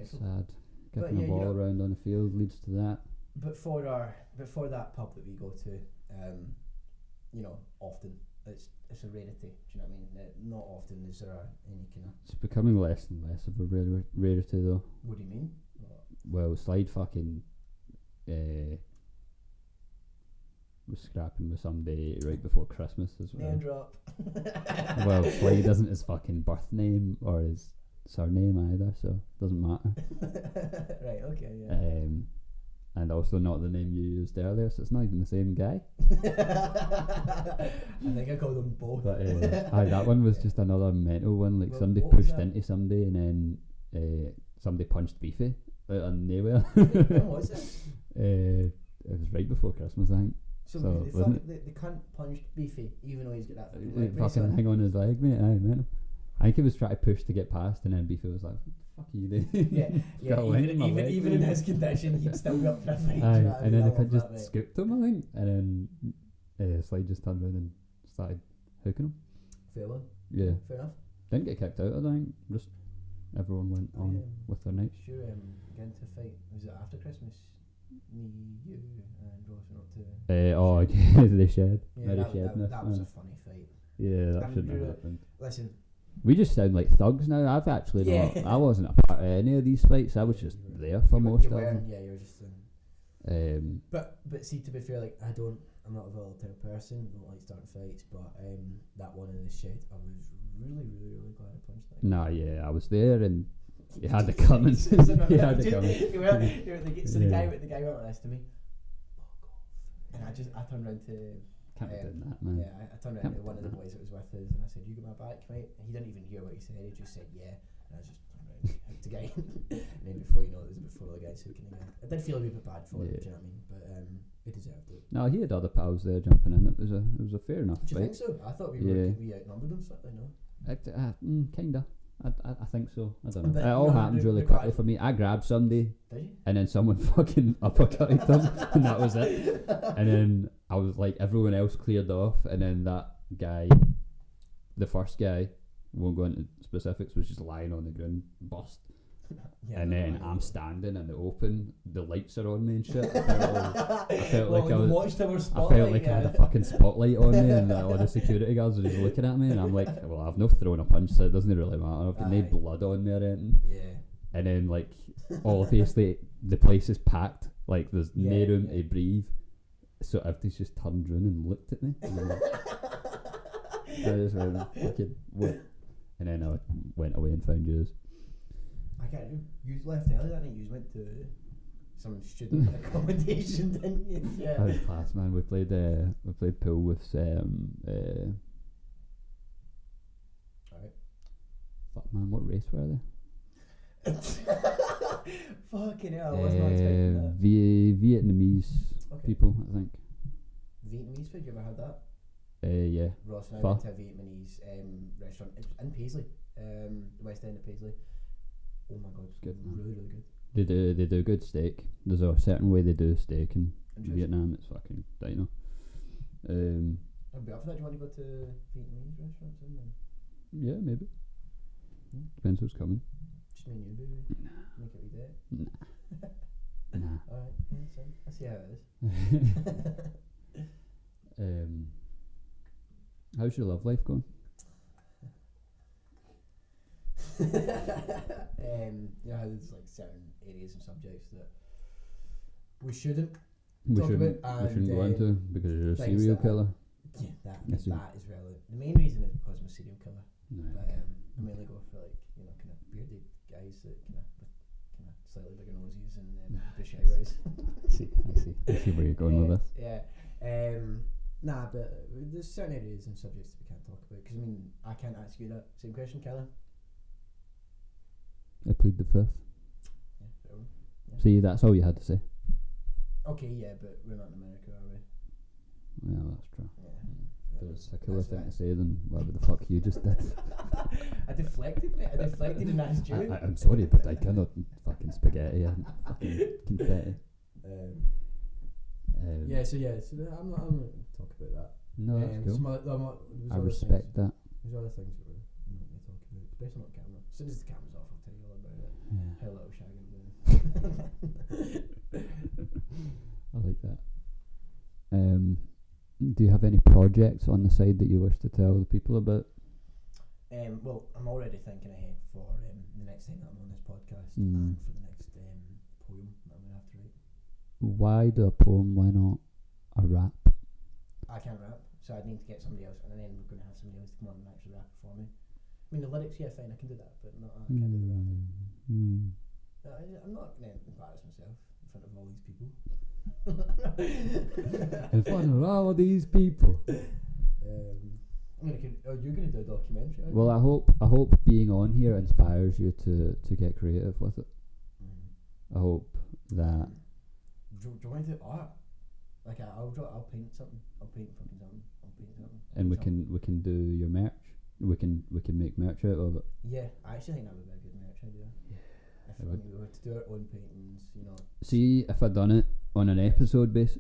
It's sad. Kicking a ball around on the field leads to that. But for that pub that we go to, often it's a rarity. Do you know what I mean? Not often is there any kind of. It's becoming less and less of a rarity, though. What do you mean? Well, Slide fucking was scrapping with somebody right before Christmas as well. Name drop. Well, Slade isn't his fucking birth name or his surname either, so it doesn't matter. Right, okay, yeah. And also not the name you used earlier, so it's not even the same guy. I think I called them both. But that one was just another mental one. Like, Well, somebody what was pushed that? into somebody and then somebody punched Beefy out of nowhere. When was it? It was right before Christmas, I think. So, So, the, wasn't fuck, the cunt punched Beefy, even though he's got that fucking He leg brace fucking on. hang on his leg, mate. Aye, man. I think he was trying to push to get past, and then Beefy was like, "What the fuck are you doing?" Yeah, Got a leg in my leg, even in mate. his condition, he'd still be up for a fight. Aye, do you know what I and mean? then I the kid love just that, mate. scooped him, I think, and then Slade just turned around and started hooking him. Fair one. Yeah, Fair enough. didn't get kicked out, I think. Just everyone went on with their night. Sure, getting to fight. Was it after Christmas? Me, you, and Ross went up to. Oh, okay, they shed. Yeah, Very that shedness, was man. a funny fight. Yeah, that I'm shouldn't have really- happened. Listen, We just sound like thugs now. I've actually Yeah. not. I wasn't a part of any of these fights. I was just there for most you of weren't, them. yeah, you were just. But see, to be fair, like I'm not a volatile person. Don't like starting fights. But that one in the shed, I was really glad I punched that. Nah, yeah, I was there and he had the coming. He had the coming. So the guy went like this to me. Fuck off. And I turned around to. Can't be doing that, man. Yeah, I turned around to one of the boys that was with us, and I said, "You got my back, mate." And he didn't even hear what he said. He just said, "Yeah." And I just turned around, hooked the guy, and then before you know it, was before the guys hooking again. I did feel a wee bit bad for him, do you know what I mean? But he deserved it. No, he had other pals there jumping in. It was a fair enough Do you fight. think so? I thought we outnumbered them slightly. No. Kinda. I think so. I don't know. But It all no, happened the- really the quickly guy- for me. I grabbed somebody Did you? and then someone fucking uppercutted them, and that was it. And then I was like, everyone else cleared off, and then that guy, the first guy, won't go into specifics, was just lying on the ground, bust. Yeah, And no, then I I'm know. standing in the open, the lights are on me and shit. I felt like I was. watchtower I spotlight. felt like I had a fucking spotlight on me, and all the security guards were just looking at me, and I'm like, well, I've not thrown a punch, so it doesn't really matter. I've got no Aye. blood on me or anything. Yeah. And then, like, obviously, the place is packed. Like, there's no Yeah, room yeah. to breathe. So everybody's just turned around and looked at me. And I'm like, I just went, fucking, what? And then I went away and found yours. I can't. You left early that night. You went to some student accommodation, didn't you? I Yeah. was class, man. We played pool with Alright. fuck, man, what race were they? Fucking hell! I was not expecting that. Vietnamese Okay. people, I think. Vietnamese food. You ever had that? Yeah. Ross and I Pho. went to a Vietnamese restaurant. It was in Paisley, the West End of Paisley. Oh my god, it's Good, man. really good. They do good steak. There's a certain way they do steak in Interesting. Vietnam. It's fucking Tino. I'd be up for that. Do you want to go to Vietnamese restaurants? Yeah, maybe. Depends who's coming. Just me and you, baby. Make it a wee date. Nah. Alright, yeah, so I see how it is. How's your love life going? You know how there's like certain areas and subjects that we shouldn't We talk shouldn't. about, We shouldn't go and, into because you're a things serial that- killer. Yeah, that Yes, you- is relevant. The main reason is because I'm a serial killer. No. But I mainly go for like kind of bearded guys that kind of slightly bigger noses and bushy eyebrows. I see where you're going with this. Yeah. Nah, but there's certain areas and subjects that we can't talk about. Because I mean, I can't ask you that same question, Kelly. I plead the fifth. Yeah, fair one. Yeah. See, that's all you had to say. Okay, yeah, but we're not in America, are we? Yeah, that's true. Yeah. There's a cooler That's thing right. to say than whatever the fuck you just did. I deflected, mate. I deflected and asked you. I'm sorry, but I cannot fucking spaghetti and fucking confetti. Yeah, so I'm not going to talk about that. No, that's cool. There's I other respect that. There's other things that we're not going to talk about, especially not camera. As soon as the camera's off, I'll tell you all about it. Yeah. How little shagging doing. I like that. Do you have any projects on the side that you wish to tell the people about? Well, I'm already thinking ahead for the next time that I'm on this podcast Mm. and for the next poem that I'm going to have to write. why do a poem? Why not a rap? I can't rap, so I'd need to get somebody else, and then we're going to have somebody else to come on and actually rap for me. I mean, the lyrics, yeah, fine, I can do that, but not, I can't do the rapping. I'm not going to embarrass myself in front of all these people. In front of all these people. I mean, you're going to do a documentary, aren't Well, you? I hope being on here inspires you to get creative with it. I hope that. Do you want to do art? Like I'll paint something. I'll paint fucking something. I'll paint something. And we can do your merch. We can make merch out of it. Yeah, I actually think that would be a good merch idea. Yeah, If we were to do our own paintings, you know. See if I done it on an episode basis.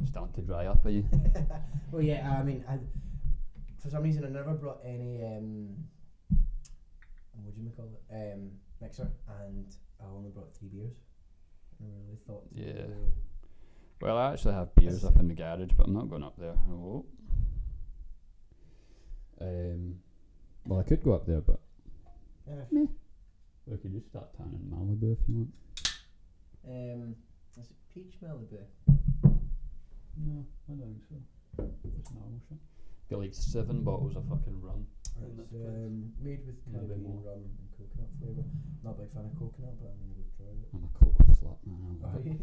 Starting to dry up, are you? Well, yeah. I mean, for some reason I never brought any what do you call it? Mixer, and I only brought 3 beers. I really thought. Yeah. Well, I actually have beers up in the garage, but I'm not going up there. Oh. Well, I could go up there, but meh. We could just start tanning Malibu if you want. Is it peach Malibu? No, I don't think so. It's normal shit. Got like 7 bottles of fucking rum. It's made with Maybe Caribbean more. rum and coconut flavour. Not a big fan of coconut, but I mean, I would try it. I'm a cocoa slut, man. Are you?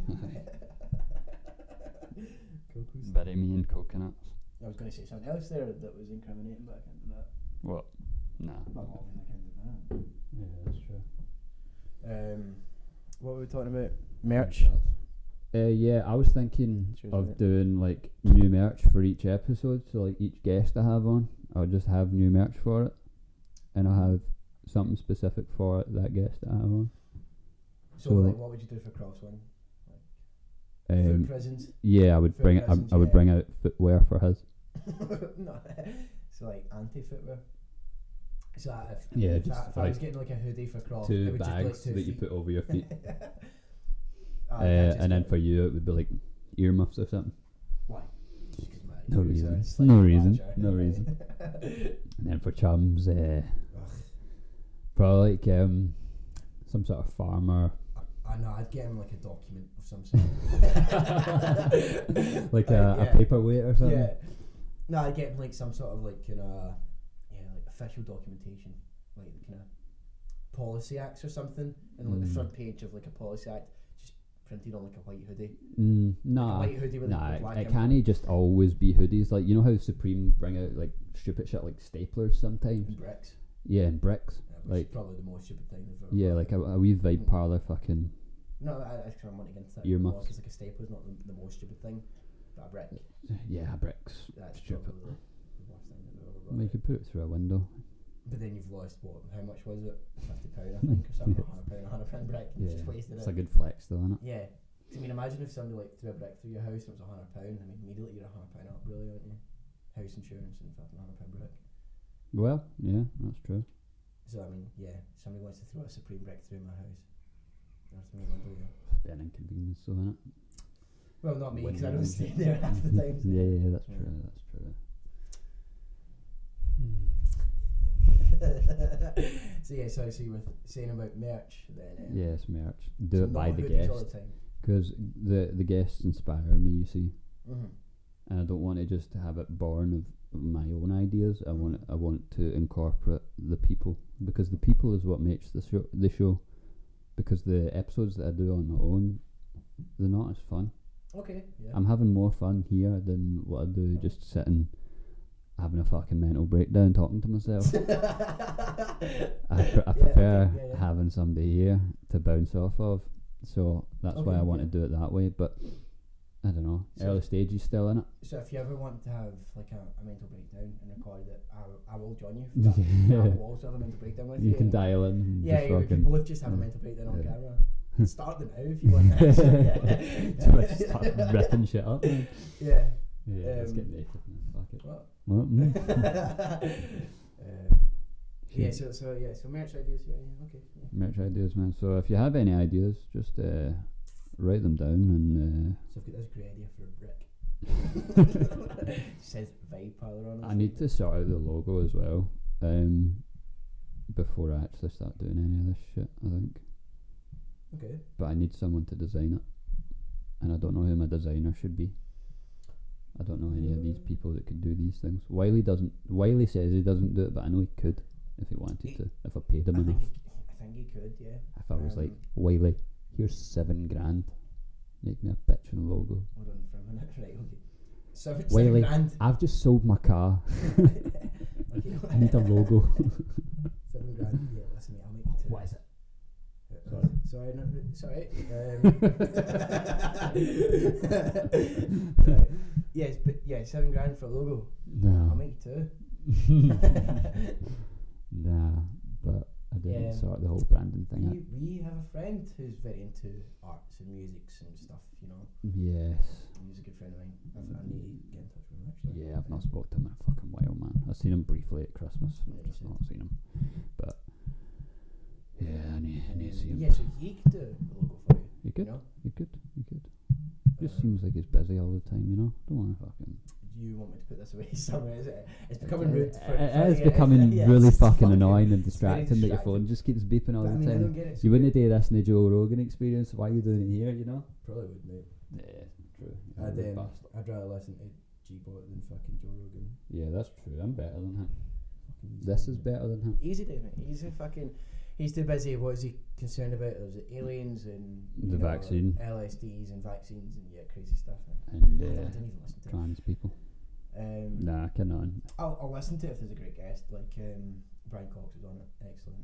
Cocos. Bury me in coconuts. I was going to say something else there that was incriminating, but I can't do that. What? Nah. But obviously I can't do that. Yeah, that's true. What were we talking about? Merch. Yeah, I was thinking Cheers, of mate. doing like new merch for each episode. So like each guest I have on, I'll just have new merch for it, and I'll have something specific for that guest that I have on. So like, what would you do for Crosswind? Food presents? Yeah, I would Food bring presents, I would yeah. bring out footwear for his. No, so like anti-footwear. So Yeah, if just I was like getting like a hoodie for Cross, 2 it would bags just be like 2 that you feet. put over your feet. I And then for you it would be like earmuffs or something. why? No reason. No reason. No reason. And then for chums, probably like some sort of farmer. I know, I'd get him like a document of some sort. Like Yeah. a paperweight or something. Yeah. No, I'd get him like some sort of like like official documentation, like kind of policy acts or something, and like the front page of like a policy act just printed on like a white hoodie. Nah, Like a white hoodie with a black it emblem. can't just always be hoodies. Like, you know how Supreme bring out like stupid shit like staplers sometimes. And bricks. Yeah, and bricks. Which Like, is probably the most stupid thing they've ever. yeah, brought like out. a wee Vibe Parlour fucking. No, I kind of want to get into that. Earmuffs. Because like a stapler's not the most stupid thing, but a brick. Yeah, bricks. That's Stupid. probably the worst thing they've ever brought Well, you out. could put it through a window. But then you've lost what? How much was it? £50, I think, or something. £100 brick. You've just wasted It's it. a good flex though, isn't it? Yeah. I mean, imagine if somebody like threw a brick through your house and it was £100. I mean, immediately you're £100 up, really, aren't you? House insurance and fucking £100 brick. Well, yeah, that's true. So I mean, yeah, somebody wants to throw a Supreme brick through my house. That's me window, yeah. It's a bit an inconvenience though, isn't it? Well, not me, because I Window. don't stay there half the time. So. Yeah, that's Yeah. true, that's true. So yeah, so you were saying about merch then. Yes, merch. So Do it by not the hoodies all guest. the time. Because the guests inspire me, you see. Mm-hmm. And I don't want to just have it born of my own ideas. I want to incorporate the people, because the people is what makes the show. Because the episodes that I do on my own, they're not as fun. Okay, yeah. I'm having more fun here than what I do just sitting having a fucking mental breakdown talking to myself. I prefer yeah. having somebody here to bounce off of. So that's why I want to do it that way. But I don't know, So- early stages still in it. So if you ever want to have like a mental breakdown and record it, I will join you for that. I will also have a mental breakdown with you. You can and- dial in. And Yeah, just we fucking can both just have a mental breakdown on Yeah. camera. Start them now if you want. Just start ripping shit up. Man. Yeah. Yeah, let's get naked. Man. Fuck it. What? What? Yeah. So merch ideas. Yeah. Okay. Yeah. Merch ideas, man. So if you have any ideas, just write them down and. So I've got this great idea for a brick. Says Vibe Parlour on it. I need to sort out the logo as well. Before I actually start doing any of this shit, I think. Okay. but I need someone to design it, and I don't know who my designer should be. I don't know any of these people that could do these things. Wiley doesn't. Wiley says he doesn't do it, but I know he could if he wanted to. If I paid him enough. I think he could, yeah. If I was like, Wiley, here's $7,000. Make me a bitch and a logo. Hold on for a minute, right? Okay. Wiley, $7,000. I've just sold my car. Okay. I need a logo. $7,000. Yeah, listen, mate, I'll make you two. What is it? Sorry, no, sorry. Right. Yes, but yeah, $7,000 for a logo. No. I'll make you two. Nah, but I didn't Yeah. sort the whole branding thing out. We have a friend who's very into arts and musics and stuff, you know. Yes. He's a good friend of mine. I need to get in touch with him actually. Yeah, I've not spoken to him in a fucking while, man. I've seen him briefly at Christmas, and I've just not seen him. But yeah, I need to see him. Yeah, so he could do a logo for you. You could? You know? You could. Just seems like he's busy all the time, you know. Don't want to fucking. Do you want me to put this away somewhere? Is it? It's becoming rude. It is becoming really fucking annoying and distracting that your phone just keeps beeping all But I the mean, I time. don't get it. You wouldn't do this in the Joe Rogan experience. Why are you doing it here? You know. Probably would, mate. Yeah, true. I'd rather listen to G-Bot than fucking Joe Rogan. Yeah, that's true. I'm better than him. This is better than him. Easy, David. He's too busy. What is he concerned about? There's aliens and The vaccine. LSDs and vaccines and crazy stuff. And I don't even listen to it. trans people. Nah, I cannot. I'll listen to it if there's a great guest, like Brian Cox was on it, excellent.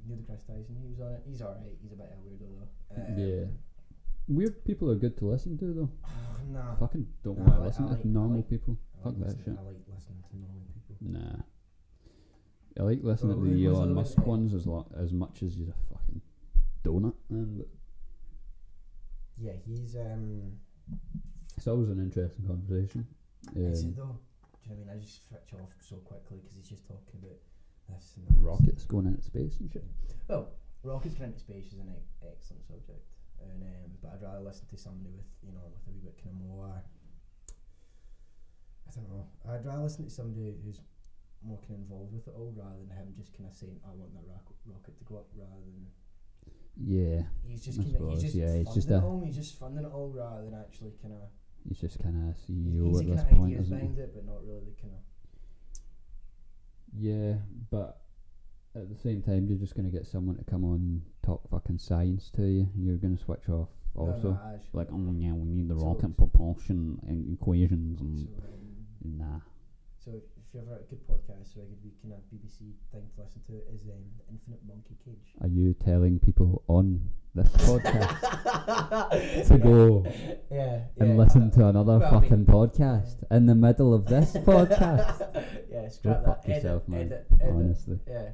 Neil deGrasse Tyson, he was on it. He's alright. He's a bit of a weirdo though. Yeah. Weird people are good to listen to though. Nah. Fucking don't want to listen to normal people. Fuck that shit. I like listening to normal people. Nah. I like listening to who the was Elon the Musk one- ones as much as he's a fucking donut, man. But Yeah, he's it's always an interesting conversation. is it though? Do you know what I mean? I just switch off so quickly because he's just talking about this and that. Rockets going into space and shit. Well, rockets going into space is an excellent subject, and but I'd rather listen to somebody with with a wee bit kind of more. I don't know. I'd rather listen to somebody who's more kind of involved with it all rather than him just kind of saying, "I want that rocket to go up," rather than. Yeah. He's just I kind of suppose, he's just funding it all rather than actually kind of. He's just kind of CEO He's at the this kind of point, ideas isn't he? behind it, but not really the kind of. Yeah, but at the same time, you're just going to get someone to come on and talk fucking science to you. You're going to switch off also. Like, oh yeah, we need the rocket propulsion and equations and nah. So if you ever a good podcast or a good wee kind of BBC thing to listen to is the Infinite Monkey Cage. Are you telling people on this podcast to go and listen to another fucking podcast in the middle of this podcast? Yeah, Go scrap fuck that. yourself, man. Edit. Honestly, Yeah.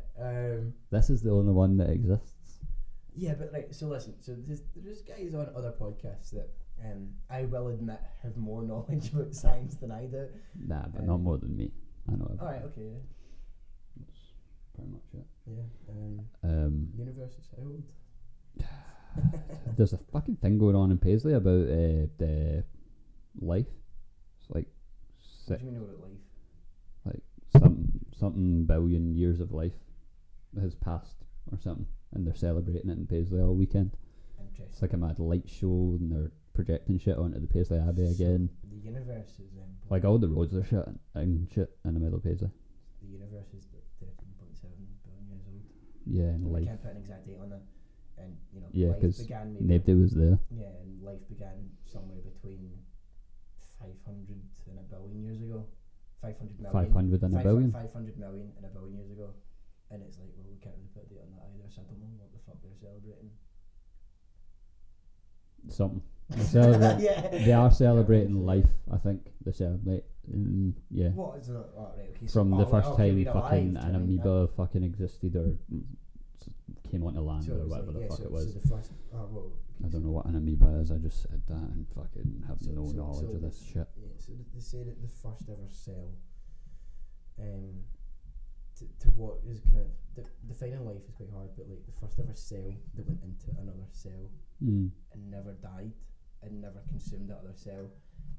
this is the only one that exists. Yeah, but right. So listen. So there's guys on other podcasts that I will admit have more knowledge about science than I do. Nah, but not more than me. I know. Alright. Okay. Yeah. That's pretty much it. Yeah. Universe is how old? There's a fucking thing going on in Paisley about the life. It's like What do you mean about life? like something billion years of life has passed or something, and they're celebrating it in Paisley all weekend. Interesting. It's like a mad light show, and they're projecting shit onto the Paisley Abbey again. The universe is Like all the roads are shut and shit in the middle of Paisley. the universe is like 13.7 billion years old. Yeah, and We life. can't put an exact date on it, and Yeah, life 'cause began maybe. Nobody was there. Yeah, and life began somewhere between 500 and a billion years ago. 500 million. 500 and a billion. 500 million and a billion years ago. And it's like, well, we can't really put a date on that either, so I don't know what the fuck they're celebrating. Something. They're celebrating. Yeah. They are celebrating life, I think. They celebrate. Yeah. What is it? Oh, right, okay, From the first time we're fucking alive, an do you know what I amoeba fucking existed or came onto land So or it was whatever like, the fuck so, it was. So the first, I don't know what an amoeba is. I just said that and fucking have no knowledge of this shit. Yeah, so they say that the first ever cell, to what is kind of defining life is quite hard, but like the first ever cell that went into another cell and never died and never consumed that other cell,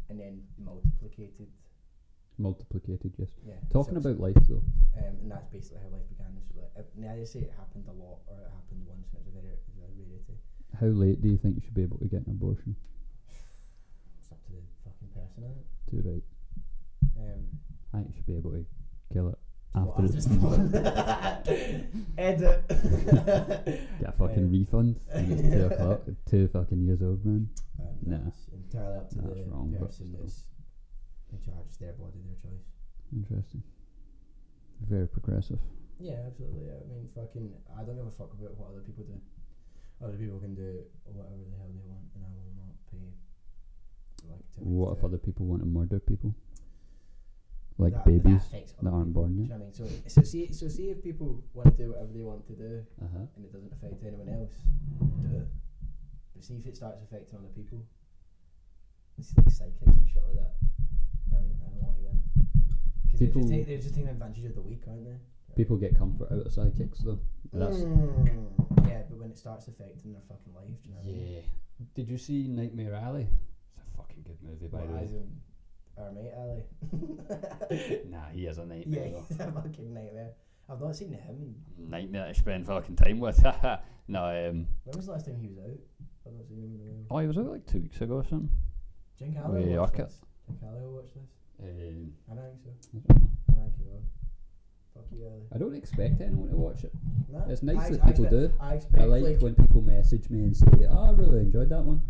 and then multiplicated. Multiplicated, yes. Yeah. Talking so about life though. and that's basically how life began. Is like, now they say it happened a lot or it happened once, and it's a very rarity. How late do you think you should be able to get an abortion? It's up to the fucking person, isn't it? Too right. I think you should be able to kill it after it's born. Edit. Get a fucking refund. And it's 2 o'clock. 2 fucking years old, man. Nah. It's entirely up to That's the wrong, but person still. that's in charge. It's their body, their choice. Interesting. Very progressive. Yeah, absolutely. Yeah. I mean, fucking, I don't give a fuck about what other people do. Other people can do whatever the hell they want, and I will not pay. What if other people want to murder people? Like that babies affects that other aren't people, born do yet? you know what I mean? So see if people want to do whatever they want to do, Uh-huh. and it doesn't affect anyone else, do it. But see if it starts affecting other people. It's like psychics and shit like that. I don't like them. Because they're just taking advantage of the weak, aren't they? People get comfort out of psychics, though. That's yeah, but when it starts affecting their fucking life, do you know what I mean? yeah. Did you see Nightmare Alley? It's a fucking good movie, by the way. As in our mate Ali. Nah, he is a nightmare. Yeah, though. he's a fucking nightmare. I've not seen him. Nightmare to spend fucking time with. No, When was the last time he was out? I've not seen him in a while. oh, he was out like 2 weeks ago or something. Jim We Callie will watch arc it. this. Jim Callie will watch this. I don't think so. I don't know. I think he will. Fuck you, Ali. I don't expect anyone to watch it. Nah, It's nice that I people do. I expect I like when people message me and say, "Oh, I really enjoyed that one,"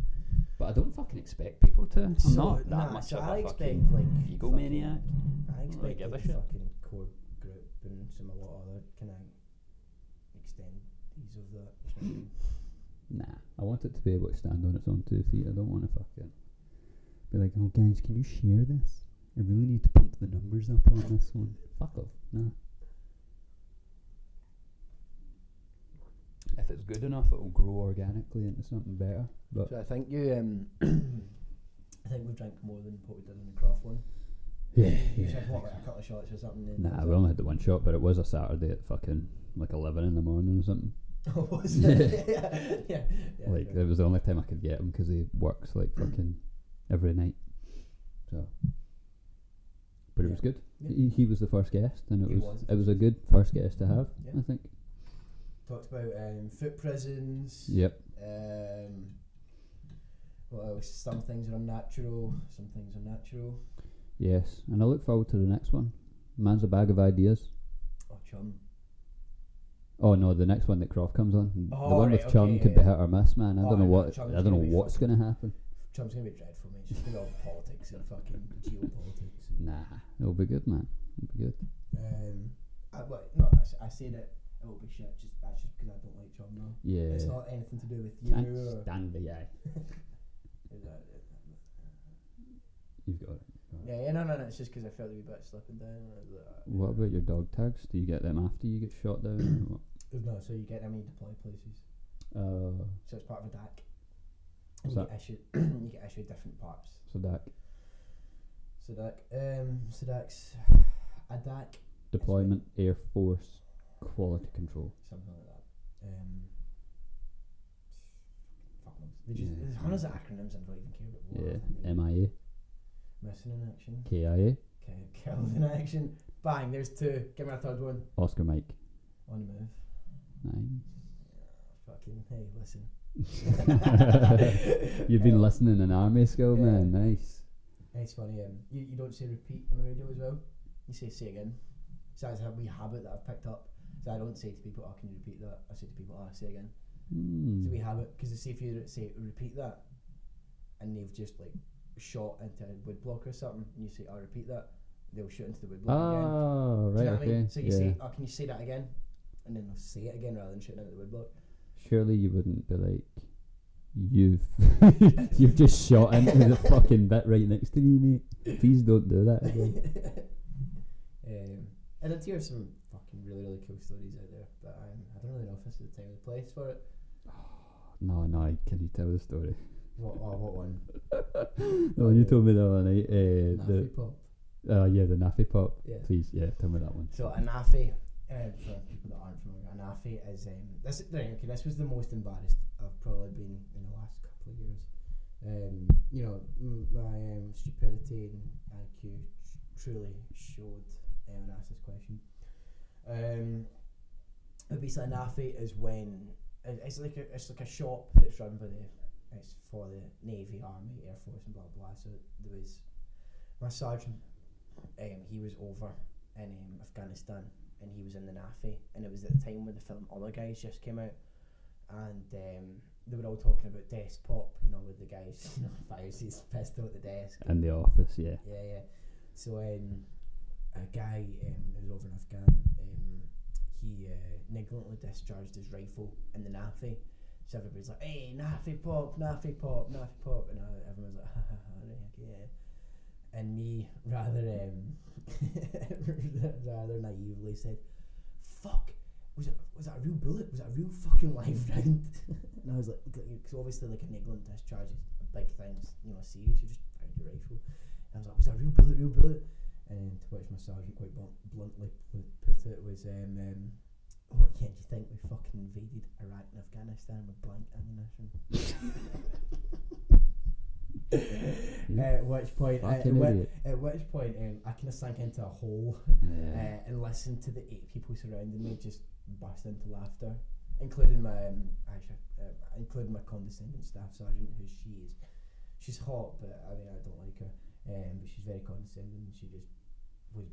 but I don't fucking expect people to. I'm not that much of I a expect fucking like egomaniac. I expect give a like shit. fucking core group and some a lot of other kind of extendees of that. Do you know what I mean? Nah, I want it to be able to stand on its own 2 feet. I don't want to fucking be like, "Oh, guys, can you share this? I really need to pump the numbers up on this one." Fuck off. Nah. If it's good enough, it'll grow organically into something better. But So I think you I think we've drank more than what we did in the Croft one. yeah, You yeah. said what, like a couple of shots or something? Then Nah, we only had the one shot, but it was a Saturday at fucking like 11 in the morning or something. Oh, was it? yeah. Like sure. it was the only time I could get him because he works like fucking every night. So, but it was good. Yeah. He was the first guest, and He it was was a good first guest to have. Yeah. I think. Talked about foot prisons. Yep. What else? Some things are unnatural. Some things are natural. Yes, and I look forward to the next one. Man's a bag of ideas. Oh, Chum. Oh no, the next one that Croft comes on. The Oh, one right, with Chum okay, could yeah, be yeah. hit or miss, man. I Oh, don't know no, what. Chum's I don't know gonna be what's fucking- gonna happen. Chum's gonna be dreadful, mate. It's just gonna be all politics and fucking geopolitics. Nah, it'll be good, man. It'll be good. I say that it will be shit. That's just because I don't like Chum now. Yeah. It's not anything to do with you. Can't Or stand the guy. You've got it. yeah, no. It's just because I felt a wee bit slipping down. What about your dog tags? Do you get them after you get shot down or what? No, so you get them when you deploy places. So it's part of a DAC. And What's you get issued you get issued different parts. So that SEDAC's a DAC. deployment, Air Force, quality control. Something like that. Fuck knows. There's Yeah. hundreds of acronyms and I don't even care about what Yeah, they mean. MIA, Missing in action. KIA, Okay, killed in action. Bang, there's 2. Give me a third one. Oscar Mike. On the move. Nice. Fucking hey, listen. You've been listening in army school, Yeah. man. Nice. It's funny, you don't say repeat on the radio as well. You say again. So that's a wee habit that I've picked up. So I don't say to people, "Oh, can you repeat that?" I say to people, "Oh, say again." It's a wee habit because see if you say repeat that, and they've just like shot into a wood block or something, and you say, "Oh, repeat that," they'll shoot into the wood block again. Oh, Do right, you know what I okay. mean? So you yeah. say, "Oh, can you say that again?" And then they'll say it again rather than shooting into the wood block. Surely you wouldn't be like, you've you've just shot into the fucking bit right next to me, mate. Please don't do that again. And I'd hear some fucking really cool stories out there, but I don't really know if this is the time or the place for it. No, can you tell the story? What one? Oh, you told me the other night. Naffy pop. The Naffy Pop. Yeah. Please, tell me that one. So a naffy, for people that aren't familiar, a naffy is this was the most embarrassed I've probably been in the last couple of years. My stupidity and IQ truly showed when I asked this question. Basically, a naffy is when it's like a shop that's run by it's for the Navy, Army, Air Force, and blah blah. So there was my sergeant. He was over in Afghanistan, and he was in the NAFI, and it was at the time when the film Other Guys just came out, and they were all talking about desk pop, with the guys, fires his pistol at the desk. In the office, yeah. Yeah. So a guy who was over in Afghan, he negligently discharged his rifle in the NAFI. So everybody's like, hey, NAFI pop, NAFI pop, NAFI pop, and everyone's like, ha ha ha, yeah. And me, rather naively said, fuck, was that a real bullet? Was that a real fucking live round? And I was like, because obviously like a negligent discharge is a big thing, serious, you just fired your rifle. And I was like, was that a real bullet? And to which my sergeant quite bluntly put it was, what can't you think we fucking invaded Iraq and Afghanistan with blank ammunition? At which point I kind of sank into a hole and listened to the 8 people surrounding me just burst into laughter, including my condescending staff sergeant, who she's hot, but I don't like her, but she's very condescending, and she just was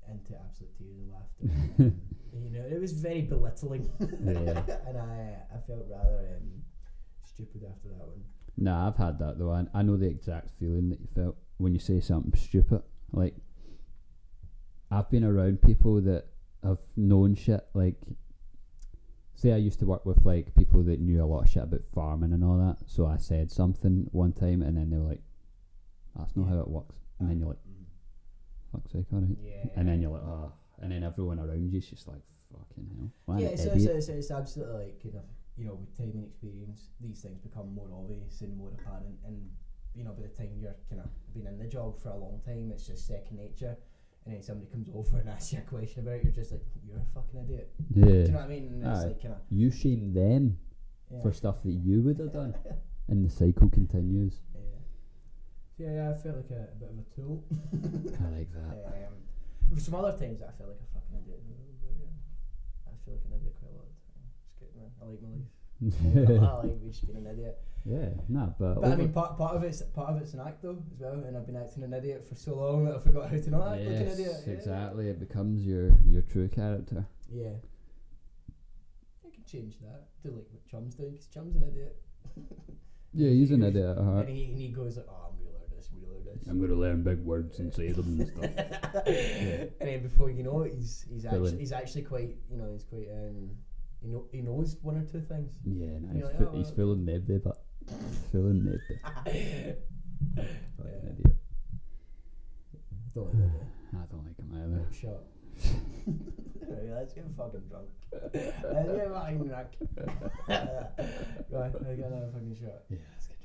into absolute tears of laughter. It was very belittling. And I felt rather stupid after that one. Nah, I've had that though. I know the exact feeling that you felt when you say something stupid. Like, I've been around people that have known shit. Like, say I used to work with like people that knew a lot of shit about farming and all that. So I said something one time, and then they were like, "That's not how it works." And then you're like, "Fuck's sake, alright." Yeah. And then you're like, "Oh," and then everyone around you's just like, "Fucking hell." So it's absolutely like with time and experience, these things become more obvious and more apparent, and by the time you're kind of been in the job for a long time, it's just second nature. And then somebody comes over and asks you a question about it, you're just like, you're a fucking idiot. Yeah. Do you know what I mean? And it's like kind of, you shame them for stuff that you would have done, and the cycle continues. Yeah, I felt like a bit of a tool. I like that. Some other times I felt like a fucking idiot. I feel like an idiot quite a lot of the time. It's good, man. I like my life. I like just being an idiot. Yeah, but I mean, part of it's an act though as well, and I've been acting an idiot for so long that I forgot how to not act like an idiot. Yes, exactly. It becomes your true character. Yeah. I could change that. Do like what Chum's doing, because Chum's an idiot. Yeah, he's an idiot at heart. And he goes like, oh, I'm gonna learn this. I'm gonna learn big words and say them and stuff. And then before you know it, he's actually quite, he's quite he knows one or two things. Yeah, no, he's feeling nebby, but feeling nebby. Fucking idiot. Don't like that. I don't like him either. Shut. Let's get fucking drunk. Let's get fucking drunk. Right, let's get another fucking shot. Yeah, let's get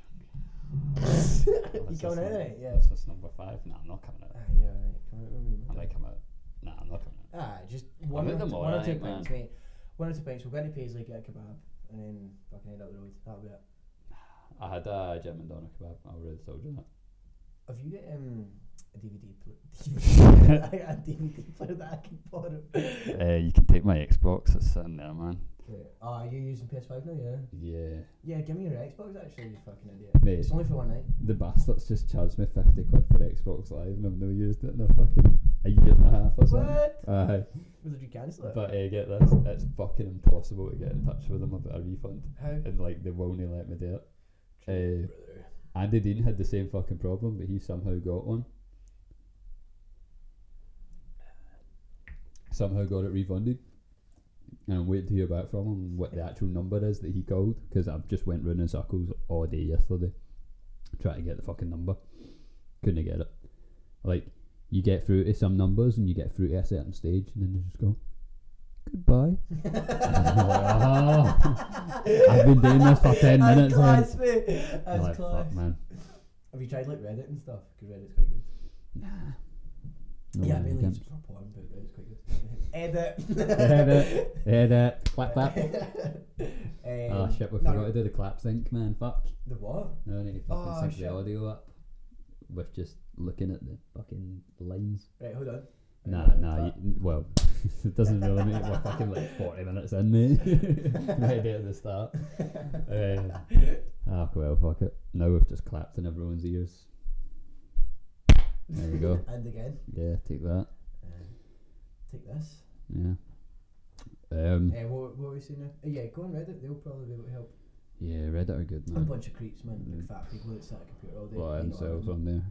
drunk. You coming out tonight? Yeah. What's this, number 5? Nah, I'm not coming out. Yeah, right. Come out with me. I might come out. Nah, I'm not coming out. Just one or two pints, mate. 1 or 2 pints. We'll go to Paisley, get a kebab, and then fucking head up the road. That'll be it. I had a Jim and Doner kebab. I already told you that. Have you got a DVD player? I got a DVD player that I can borrow. You can take my Xbox. It's sitting there, man. Are you using PS5 now? Yeah. Yeah, give me your Xbox actually, you fucking idiot. Mate, it's only for one night. The bastards just charged me 50 quid for Xbox Live, and I've never used it in a fucking a year and a half or something. What? Did you cancel it? But get this, it's fucking impossible to get in touch with them about a refund. How? And like they won't let me do it. Andy Dean had the same fucking problem, but he somehow got one. Somehow got it refunded. And I'm waiting to hear back from him what the actual number is that he called, because I've just went round in circles all day yesterday trying to get the fucking number. Couldn't get it. Like, you get through to some numbers and you get through to a certain stage and then they just go, goodbye. I've been doing this for 10 minutes. Class, mate. That's like, class. fuck, man. Have you tried like Reddit and stuff? Because Reddit's quite good. Nah. No, yeah, mainly it's for porn, but Reddit's quite good. Edit. Clap. Oh shit, we forgot to do the clap sync, man. Fuck. The what? No, I need to fucking sync the audio up with just looking at the fucking lines. Right, hold on. Well, it doesn't really make we're fucking like 40 minutes in, mate. Maybe at the start. Well, fuck it. Now we've just clapped in everyone's ears. There we go. And again. Yeah, take that. Take this. Yeah. What were we saying now? Yeah, go on Reddit. They'll probably be able to help. Yeah, Reddit are good, man. A bunch of creeps, man. Big fat people that sit at a computer all day. A lot of incels on there,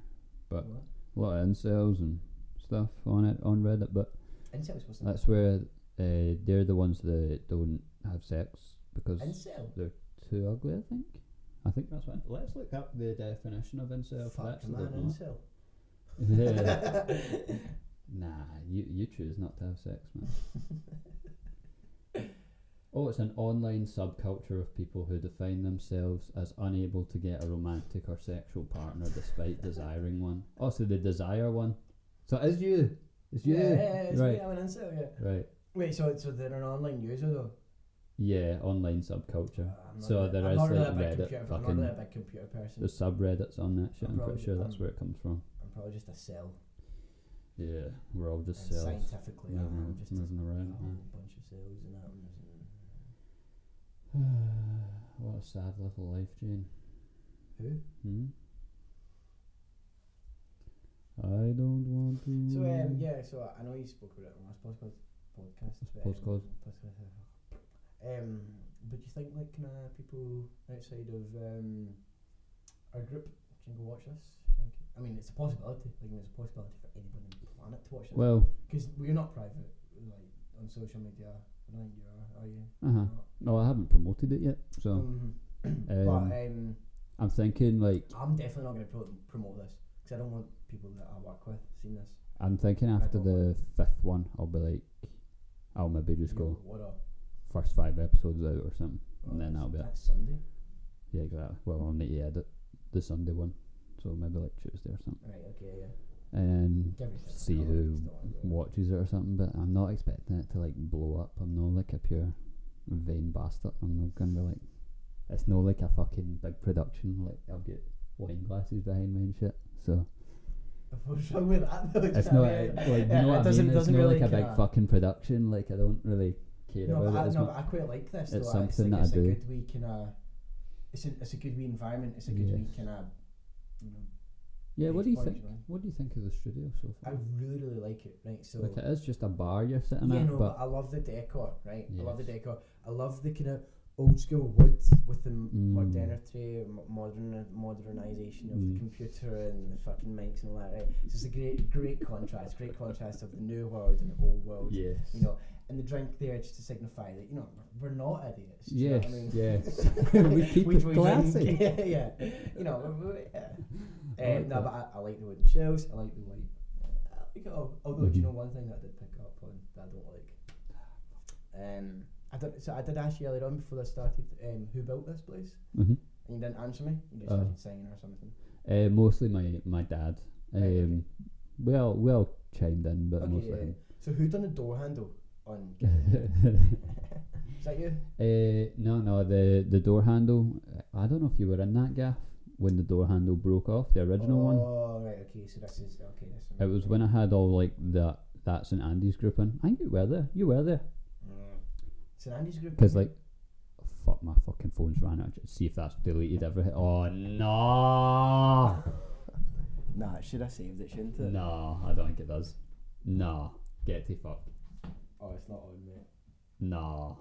but what? a lot of incels and stuff on Reddit. But Incels, what's that? that's where they're the ones that don't have sex because Incel? they're too ugly. I think that's what. Let's look up the definition of incel. Fuck, man, incel. Yeah. Nah, you choose not to have sex, man. Oh, it's an online subculture of people who define themselves as unable to get a romantic or sexual partner despite desiring one. Oh, so they desire one. So it is you. It's you. Yeah, it's right. me, I'm an incel, yeah. Right. Wait, so they're an online user though? Yeah, online subculture. I'm So there is like Reddit, I'm not really a big computer person. there's subreddits on that shit. I'm pretty sure that's where it comes from. I'm probably just a cell. Yeah, we're all just And cells. scientifically, I'm just moving a around. whole bunch of cells and atoms. What a sad little life, Jane. Who? I don't want to. So so I know you spoke about it on last podcast. Postcode. But do you think like people outside of our group can go watch this? I mean, it's a possibility. Like, it's a possibility for anybody on the planet to watch this. Well, because we're not private, like on social media. I don't think you are you? No, I haven't promoted it yet. So, but I'm thinking like I'm definitely not going to promote this because I don't want people that I work with seeing this. I'm thinking after the 5th one, I'll be like, I'll maybe just go what up? first 5 episodes out or something, and then I'll be that's Sunday. Yeah, exactly. Well, I'll need to edit the Sunday one, so maybe like Tuesday or something. Right. Okay. Yeah. And see who watches it or something. But I'm not expecting it to like blow up. I'm not like a pure vain bastard. I'm not gonna be like, it's not like a fucking big production. Like I'll get wine glasses behind me and shit. So what's wrong with that? Though? It's not like you know what I mean. It's not really like a big fucking production. Like I don't really care about it. But I quite like this. It's though. something like, that I do. It's a good wee it's a good wee environment. It's a good wee Yeah, what do you think? What do you think of the studio so far? I really like it. Right, so like it is just a bar you're sitting at. Yeah, no, but I love the decor. Right, yes. I love the decor. I love the kind of old school wood with the modernity, modernization of the computer and the fucking mics and all that. Right, so it's a great contrast. Great contrast of the new world and the old world. Yes, you know. And the drink there just to signify that we're not idiots. Yes, you know what I mean? Yes. we keep it classy. Yeah. You know, no, but I like the wooden shelves. I like the white. I like it all. Although, do you know one thing that I did pick up on that I don't like? I did ask you earlier on before this started. Who built this place? And you didn't answer me. You just started singing or something. Mostly my dad. Okay. Well chimed in, but okay, mostly him. So who done the door handle on? Is that you? No. The door handle. I don't know if you were in that gaff when the door handle broke off, the original one. Oh right, okay. So this is okay. It was when I had all like that St Andy's group in. I think you were there. St Andy's group. Because like, fuck, my fucking phone's ran out. See if that's deleted everything. Oh no. Nah, it should have saved it, shouldn't it? No, I don't think it does. No, get to fuck. Oh, it's not on, mate. No.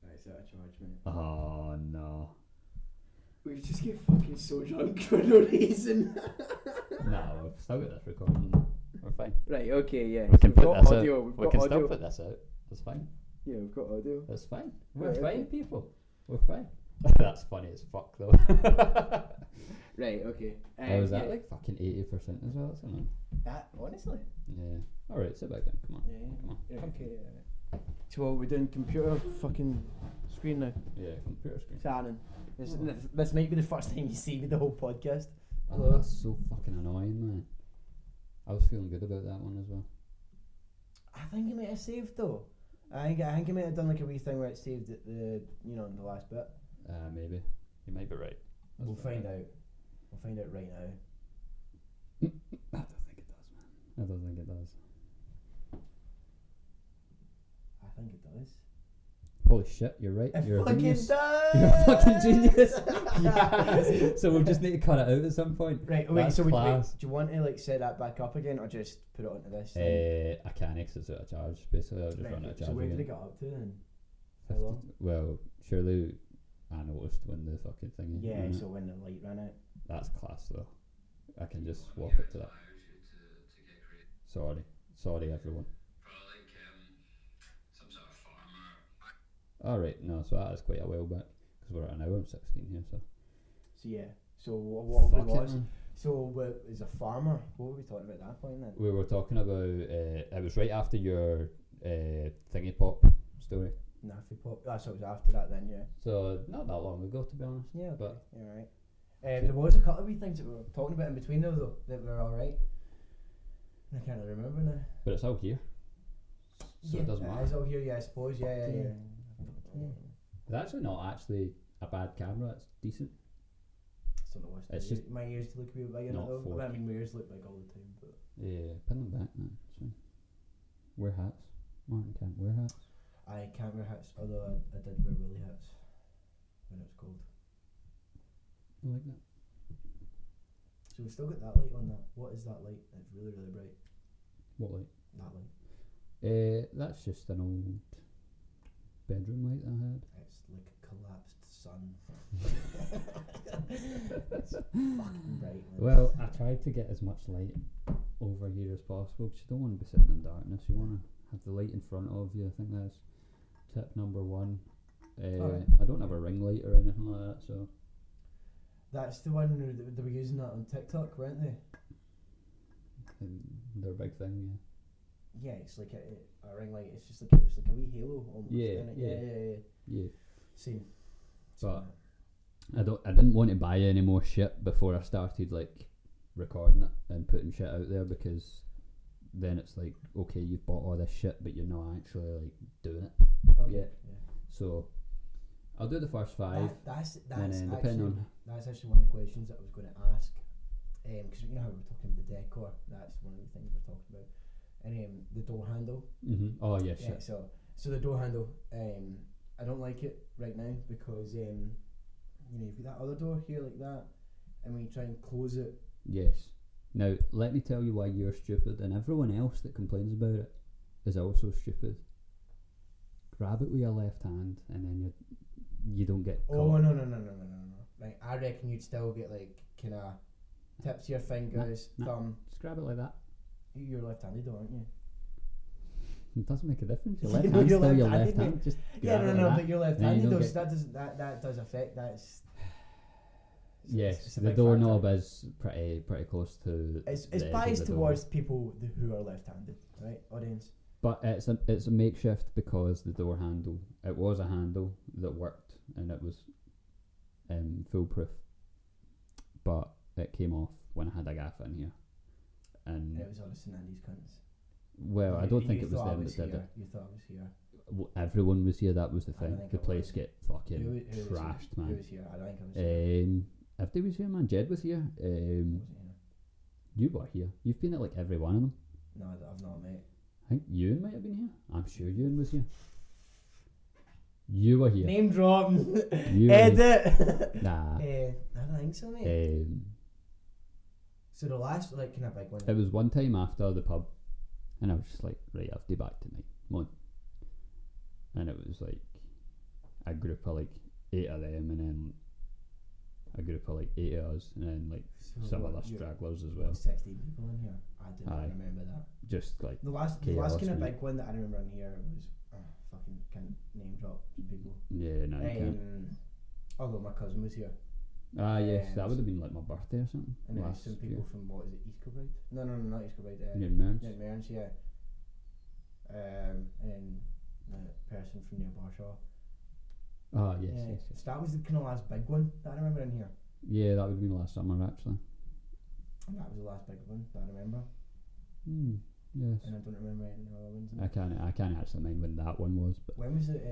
Right, it's out of charge, mate. Oh no. We've just get fucking so drunk for no reason. No, we've still got this recording. We're fine. Right, okay, yeah. We can put this audio. out. We can still put this out. That's fine. Yeah, we've got audio. That's fine. We're right, fine, okay. people. We're fine. That's funny as fuck, though. Right, okay. Was that like fucking 80% as well? That's annoying. That, honestly? Yeah. Alright, sit back down. Come on. Yeah. Come on. Yeah, okay, yeah. So what, we're doing computer fucking screen now? Yeah, computer screen. Shannon. This might be the first time you see me the whole podcast. Oh, that's so fucking annoying, man. I was feeling good about that one as well. I think it might have saved though. I think it might have done like a wee thing where it saved at the in the last bit. Maybe. You might be right. We'll find out. We'll find out right now. I don't think it does, man. I don't think it does. I think it does. Holy shit, you're right. It You're a fucking genius. does! You're a fucking genius. Yeah. So we'll just need to cut it out at some point. Right, wait, That's so class. do you want to like set that back up again or just put it onto this thing? I can't because it's out of charge. Basically, I'll just run out of charge. So where did again. it get up to then? How long? Well, surely I noticed when the fucking thing. Yeah, so when the light ran out. That's class though. I can just swap it to that. Sorry everyone. Probably like some sort of farmer. Alright, no, so that is quite a while back because we're at an hour and 16 here. So Yeah, so what Fuck was? it, man. So as a farmer, what were we talking about at that point then? We were talking about it was right after your thingy pop story. Naffy pop. That's what was after that then, yeah. So not that long ago, to be honest. Yeah, okay. But You're right. There was a couple of wee things that we were talking about in between though that were alright. I can't really remember now. but it's all here, so it doesn't matter. It's all here, yeah, I suppose, yeah. It's actually not actually a bad camera. It's decent. It's not the worst. It's just my ears to look a bit big in it not though. forced. I mean, my ears look big all the time, but Yeah, pin them back, man. So, wear hats. Martin can't wear hats. I can't wear hats. Although I did wear woolly hats when it was cold. I like that. So we've still got that light on that. What is that light? It's really, really bright. What light? That light. That's just an old bedroom light I had. It's like a collapsed sun. It's fucking bright. Man. Well, I tried to get as much light over here as possible because you don't want to be sitting in darkness. You want to have the light in front of you. I think that's tip number one. Alright. I don't have a ring light or anything like that, so That's the one they were using that on TikTok, weren't they? they're a big thing, Yeah, it's like a ring light. It's just like it's like a wee halo almost. Yeah, isn't it? yeah. Yeah. yeah. Seen. But I didn't want to buy any more shit before I started like recording it and putting shit out there because then it's like, okay, you've bought all this shit but you're not actually like doing it. Okay. Yeah. So I'll do the first 5 That's and then actually depending on that's actually one of the questions that I was going to ask. Because you know how we're talking about the decor. That's one of the things we're talking about. And the door handle. Oh yeah, Yeah. shit. So the door handle. I don't like it right now because you know you've got that other door here like that, and when you try and close it. Yes. Now let me tell you why you're stupid and everyone else that complains about it is also stupid. Grab it with your left hand and then you don't get caught. Oh no. Like I reckon you'd still get like kind of tips of your fingers, thumb. Just grab it like that. You're left-handed, though, aren't you? It doesn't make a difference. Your You left know hand's you're still your left-handed, left hand. Just Yeah, grab it no, like but that. you're Then left-handed you though, don't so that does affect. It's Yes, it's a the big doorknob factor. is pretty close to. It's the edge of biased the door. towards people who are left-handed, right, audience? But it's a makeshift because the door handle. It was a handle that worked and it was foolproof, but it came off when I had a gaff in here, and It was honestly Andy's cunts. well, I You- don't you think it was thought I them was that did here. You thought I was here. it. Everyone was here. That was the I don't thing. think The I place was. get fucking Who was here? trashed, Who man. was here? I don't think I was here. If they was here, man, Jed was here. I wasn't here. You were here. You've been at like every one of them. No, I've not, mate. I think Ewan might have been here. I'm sure Ewan was here. You were here. Name drop. You were here. Edit. Nah. I don't think so, mate. Um, So the last like kind of big one. it was one time after the pub, and I was just like, right, I've to back tonight. Come on. And it was like a group of like 8 of them, and then a group of like 8 of us, and then like So some what, other you- stragglers as well. 16 people in here. I did not Aye. remember that. Just like The last chaos, kind of mate. big one that I remember in here was fucking can't name drop some people. yeah, no, you can't. Although my cousin was here, Ah, yes, that um, would have been like my birthday or something. and then last some year. people from what is it, East Kilbride? No, not East Kilbride. Near Mearns. Near Mearns, yeah. And then the person from near Barshaw. Ah, yes, Yeah. yes, yes. So that was the kind of last big one that I remember in here. Yeah, that would have been last summer actually. And that was the last big one that I remember. Yes. And I don't remember any other ones. I can't actually mind when that one was, but When was it?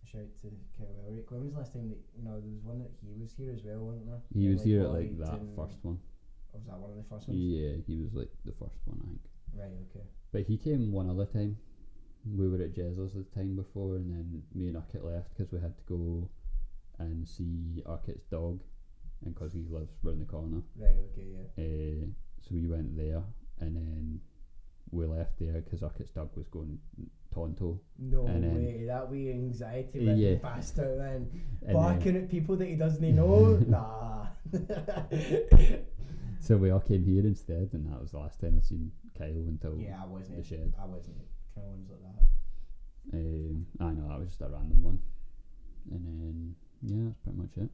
Shout to Kyle Elric. When was the last time that there was one that he was here as well, wasn't there? he Yeah, was like here at like Lloyd that and- first one. Or was that one of the first ones? Yeah, he was like the first one, I think. Right, okay. But he came one other time. We were at Jezza's the time before, and then me and Urquhart left because we had to go and see Urquhart's dog, and because he lives round the corner. Right, okay, yeah. So we went there, and then we left there because Urquhart's dog was going Tonto. No and way, that wee anxiety yeah. bastard, man. And Barking at people that he doesn't know? Nah. So we all came here instead, and that was the last time I seen Kyle until Yeah, I wasn't. the shed. I wasn't trying ones like that. I know, that was just a random one. And then, yeah, that's pretty much it.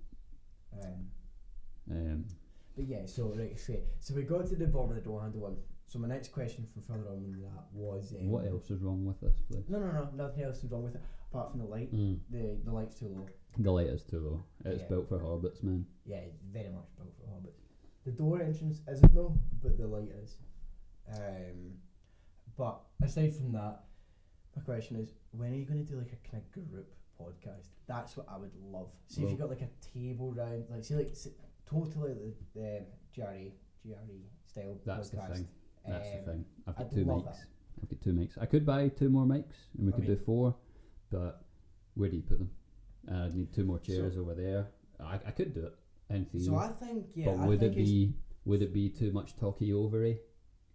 But yeah, so right, so we got to the bottom of the door handle one. So my next question from further on with that was... what else is wrong with this place? No, nothing else is wrong with it, apart from the light. The light's too low. The light is too low. It's built for hobbits, man. Yeah, it's very much built for hobbits. The door entrance isn't though, but the light is. But aside from that, my question is, when are you going to do like a kind of group podcast? That's what I would love. See if you got like a table round, like totally the GRE style That's podcast. the thing. That's the thing. I've got I'd two love mics. that. I've got 2 mics. I could buy 2 more mics, and we could do 4, but where do you put them? I'd need 2 more chairs over there. I could do it in theory. So I think, but would it be too much talky overy?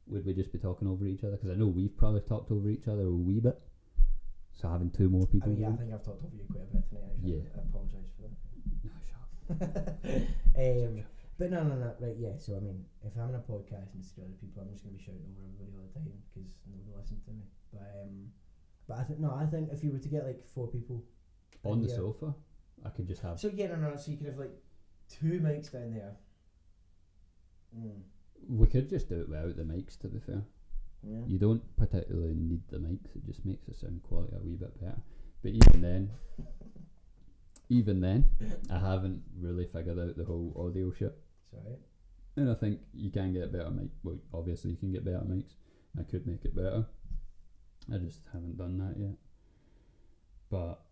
Would we just be talking over each other? Because I know we've probably talked over each other a wee bit. So having 2 more people. I think I've talked over you quite a bit tonight. Actually. Yeah. I apologise for that. No, shut up. But no, right, yeah. So I mean, if I'm in a podcast and it's other people, I'm just going to be shouting over everybody all the time because nobody listens to me. But I think if you were to get like 4 people on the sofa, I could just have. So yeah, so you could have like 2 mics down there. We could just do it without the mics, to be fair. Yeah. You don't particularly need the mics, it just makes the sound quality a wee bit better. But even then, I haven't really figured out the whole audio shit. Sorry. And I think you can get better mic. Well, obviously you can get better mics. I could make it better. I just haven't done that yet. But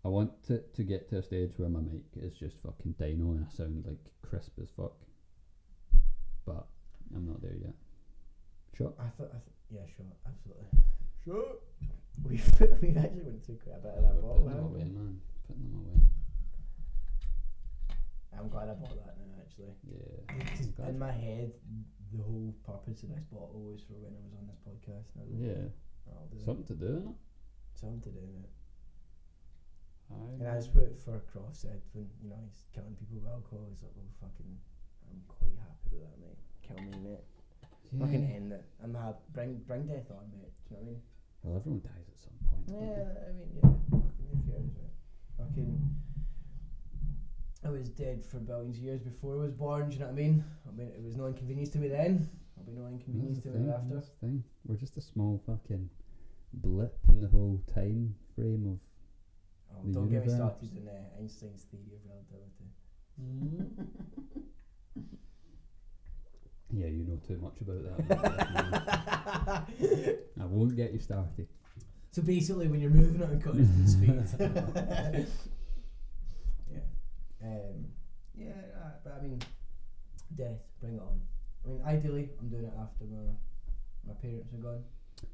I want to get to a stage where my mic is just fucking Tino and I sound like crisp as fuck. But I'm not there yet. Sure. Yeah, sure, absolutely. Sure. We've actually went through quite a bit of that bottle. Putting them away, man. Putting them away. I'm glad I bought that now, actually. Yeah. In my head, the whole purpose of this bottle was for when I was on this podcast. Yeah. Something to do, innit? Something to do, mate. And that's what Cross said when he's killing people with alcohol. He's like, well, fucking, I'm quite happy with that, mate. Kill me, mate. Yeah. Fucking end it. I'm happy. Bring death on, mate. Do you know what I mean? Well, everyone dies at some point. Yeah, I mean, yeah. Fucking who cares, mate? Fucking, I was dead for billions of years before I was born. Do you know what I mean? It was no inconvenience to me then. It'll be no inconvenience to me after. That's the thing. We're just a small fucking blip in the whole time frame of. Don't get me started on Einstein's theory of relativity. Yeah, you know too much about that. I won't get you started. So basically, when you're moving at a constant speed. But I mean, death, bring it on. I mean, ideally, I'm doing it after my parents are gone.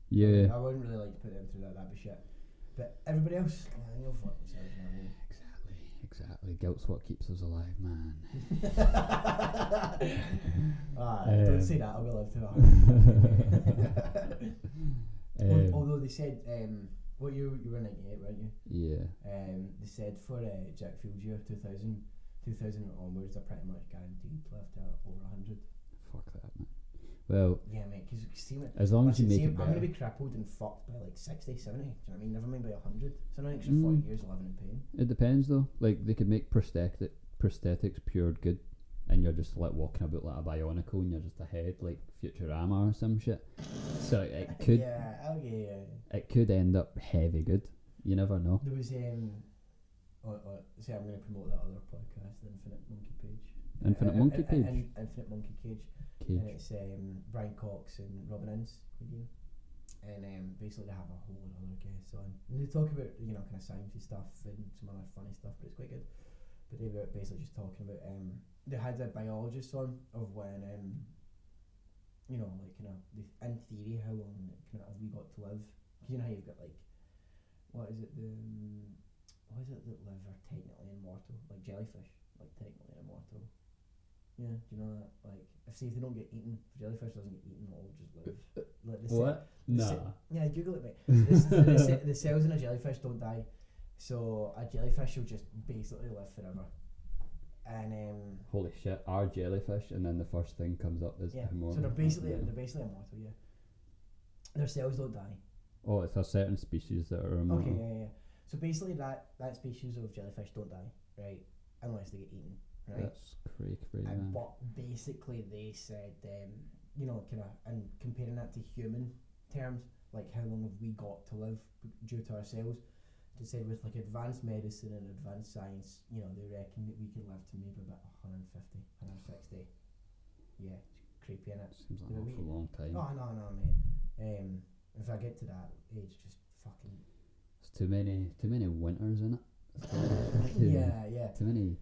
Yeah. I wouldn't really like to put them through that. That'd be shit. But everybody else, they'll fuck themselves. You know what I mean? Exactly. Guilt's what keeps us alive, man. Don't say that. I'll be alive too hard. Although they said, what year you were 98, weren't you? Yeah. They said for Jack Field's year 2000 onwards, they're pretty much guaranteed to live to over 100. Fuck that, man. Well, yeah, mate, because as long as you make it better. I'm going to be crippled and fucked by like 60, 70. Do you know what I mean? Never mind by 100. So an extra 40 years of living in pain. It depends though. Like they could make prosthetics pure good, and you're just like walking about like a bionicle, and you're just a head like Futurama or some shit. So it could. Yeah. It could end up heavy good. You never know. There was say I'm going to promote that other podcast, the Infinite Monkey Page. Infinite Monkey Page. Infinite Monkey Cage. And it's Brian Cox and Robin Ince comedian, and basically they have a whole other guests on, and they talk about kind of sciencey stuff and some other funny stuff, but it's quite good. but they were basically just talking about they had a biologist on of when you know, like kind of in theory how long kind of have we got to live? 'Cause you know how you've got like what is it that live are technically immortal, like jellyfish, like technically immortal. Yeah, do you know that? Like, if they don't get eaten, if jellyfish doesn't get eaten, it'll just live. Like What? Yeah, Google it, mate. The cells in a jellyfish don't die, so a jellyfish will just basically live forever. And holy shit, our jellyfish, and then the first thing comes up is immortal. So they're basically immortal. Yeah, their cells don't die. Oh, it's a certain species that are immortal. Okay, yeah. So basically, that species of jellyfish don't die, right? Unless they get eaten. Right. That's crazy, man. But basically, they said, you know, kind of, and comparing that to human terms, like how long have we got to live due to ourselves? They said with like advanced medicine and advanced science, you know, they reckon that we can live to maybe about 150, 160. Yeah, it's creepy, innit? Seems like an awful long time. Oh no, mate. If I get to that age, just fucking. There's too many winters in it. Yeah. Too many.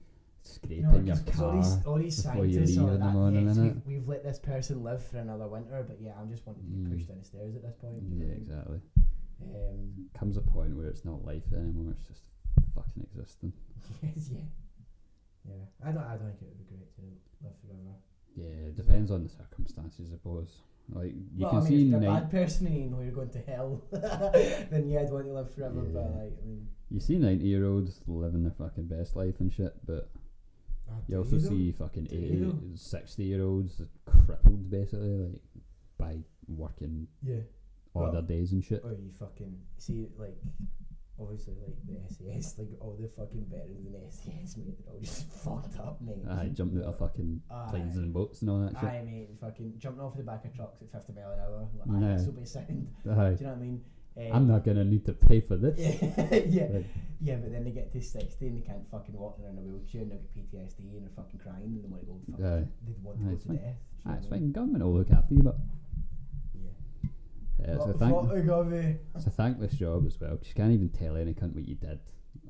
Scraping your car all these before you scientists leave are in the that, morning, yes, innit? we've let this person live for another winter, but yeah, I'm just wanting to be pushed down the stairs at this point. Yeah, exactly. Comes a point where it's not life anymore; it's just fucking existing. Yes, yeah. I don't think it would be great to live forever. Yeah, it depends on the circumstances, I suppose. Like you can see, if you're a bad person and you know you're going to hell, then yeah, I'd want to live forever. Yeah. But like, I mean, you see 90-year-olds living their fucking best life and shit, but you also see fucking 60-year-olds crippled basically, like by working all their days and shit. Or you fucking see, like, obviously, like the SAS, like all the fucking veterans in the SAS, mate, they're all just fucked up, mate. Jumping out of fucking planes and boats and all that shit. Aye, mate, fucking jumping off the back of trucks at 50 mile an hour. Like, this will be sound. Do you know what I mean? I'm not gonna need to pay for this. Yeah, but then they get to 60 and they can't fucking walk around in a wheelchair and they get PTSD and they're fucking crying and they want to go they want to go to death. It's fine, government will look after you, but it's a thankless job as well. 'Cause you can't even tell any cunt what you did.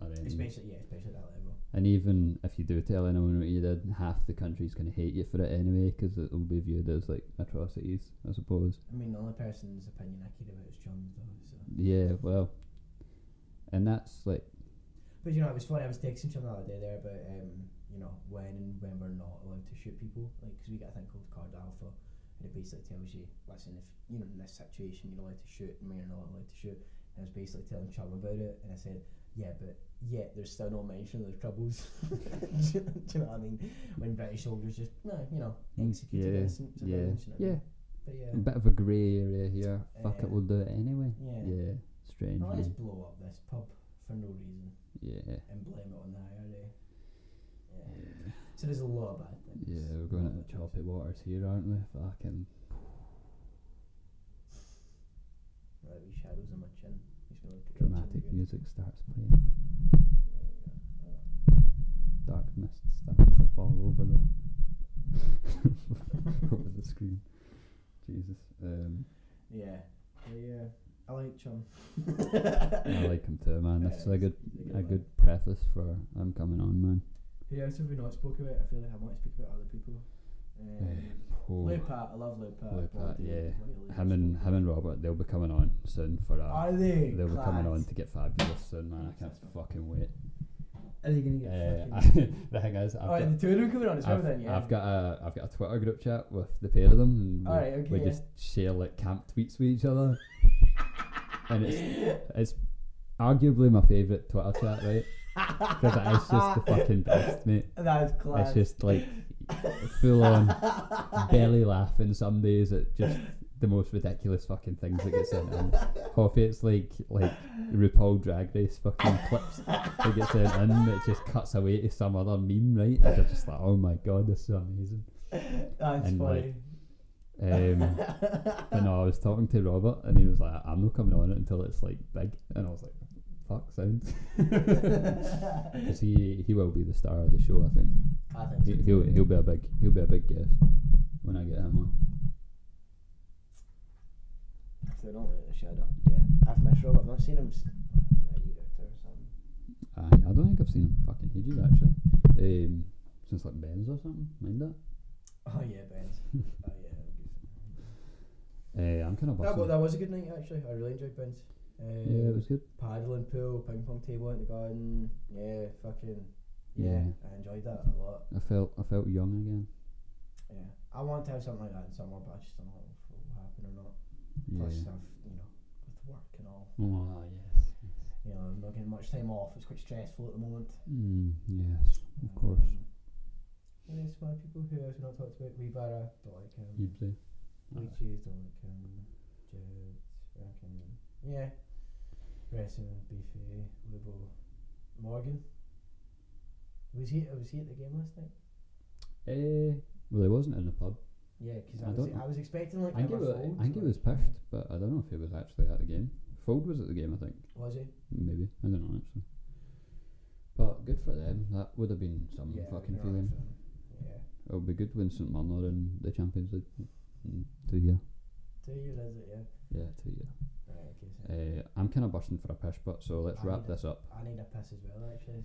Especially at that level. And even if you do tell anyone what you did, half the country's going to hate you for it anyway, because it will be viewed as like atrocities, I suppose. I mean, the only person's opinion I care about is John's though. So. Yeah, well, and that's like. But you know, it was funny. I was texting John the other day there about you know, when we're not allowed to shoot people, like because we got a thing called Card Alpha, and it basically tells you, listen, if you know in this situation you're allowed to shoot and when you're not allowed to shoot. And I was basically telling Chum about it, and I said, yeah, but there's still no mention of the Troubles. Do you know what I mean? When British soldiers just, you know, executed innocent civilians. Yeah. But a bit of a grey area here. Fuck it, we'll do it anyway. Yeah. Strange. No, let's blow up this pub for no reason. Yeah. And blame it on the IRA. Yeah. So there's a lot of bad things. Yeah, we're going into choppy waters here, aren't we? Fucking. Right, wee shadows on my chin. Dramatic music starts playing. Dark mist starts to fall over the over the screen. Jesus. Yeah. I like Chum. I like him too, man. That's a good preface for I'm coming on, man. Who else have we not spoke about? I feel like I want to speak about other people. Lupat, I love Lupat. Yeah. Him and Robert, they'll be coming on soon for Are they? They'll be coming on to get fabulous soon, man. I can't fucking wait. Are they gonna get the thing is, the two of them coming on as well then, yeah. I've got a Twitter group chat with the pair of them, and we just share like camp tweets with each other. And it's arguably my favourite Twitter chat, right? Because it's just the fucking best, mate. That's class. It's just like full on belly laughing some days at just the most ridiculous fucking things that get sent in. Coffee, it's like RuPaul Drag Race fucking clips that get sent in. It just cuts away to some other meme, right? And they're just like, oh my god, this is amazing. That's funny. But no, I was talking to Robert and he was like, I'm not coming on it until it's like big, and I was like, fuck, sounds. Because he will be the star of the show, I think. He'll be a big guest when I get him on. If they don't like the shadow, I've missed Robert. I've not seen him a year or two or something. I don't think I've seen him fucking ages actually. Since like Ben's or something, mind that? Oh yeah, Ben's. Oh yeah. I'm kind of busting. That was a good night actually. I really enjoyed Ben's. Yeah, it was good. Paddling pool, ping pong table in the garden. Yeah, fucking. Yeah. I enjoyed that a lot. I felt young again. Yeah, I want to have something like that in summer, but I just don't know if it will happen or not. Yeah. Plus, with work and all. Oh yes. I'm not getting much time off. It's quite stressful at the moment. Yes, of course. Yeah, some other people who I've not talked about. Weebara, don't like him. You play. Cheese, don't like him. Jed, reckon. Yeah. Wrestling, Beefy, Lubo, Morgan. Was he at the game last night? Well, he wasn't in the pub. Yeah, because I was expecting like. I think he was pissed, but I don't know if he was actually at the game. Fold was at the game, I think. Was he? Maybe. I don't know actually. But good for them. That would have been some fucking feeling. Yeah. It'll be good when St Mirren are in the Champions League in 2 years. 2 years, is it? Yeah. Yeah, 2 years. Right. Okay. I'm kind of bursting for a piss, but so let's wrap this up. I need a piss as well, actually.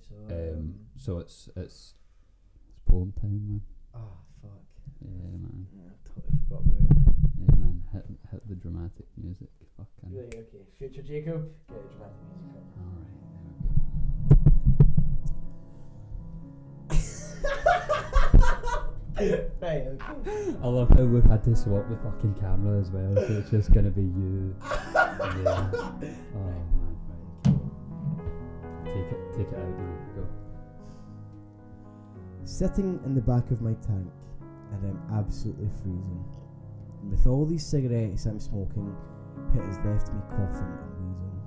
So it's poem time, man. Oh fuck. Yeah, man. I totally forgot about it. Yeah, man. Hit the dramatic music. Fucking. Right. Okay. Future Jacob, get the dramatic music on. All right. Right, okay. I love how we've had to swap the fucking camera as well, so it's just gonna be you. Yeah. Oh man, right. Take it out now. Go. Sitting in the back of my tank, and I'm absolutely freezing. And with all these cigarettes I'm smoking, it has left me coughing and wheezing.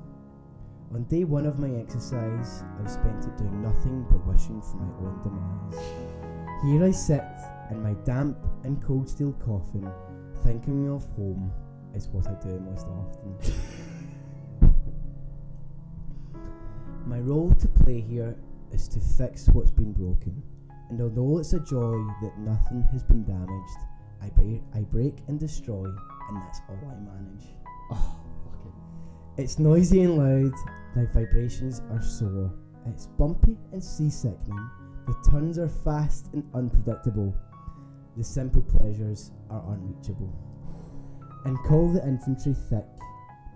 On day 1 of my exercise, I spent it doing nothing but wishing for my own demise. Here I sit, in my damp and cold steel coffin, thinking of home is what I do most often. My role to play here is to fix what's been broken, and although it's a joy that nothing has been damaged, I break and destroy, and that's all I manage. Oh, fuck it. It's noisy and loud, the vibrations are sore, it's bumpy and sea-sickening, the turns are fast and unpredictable, the simple pleasures are unreachable. And call the infantry thick,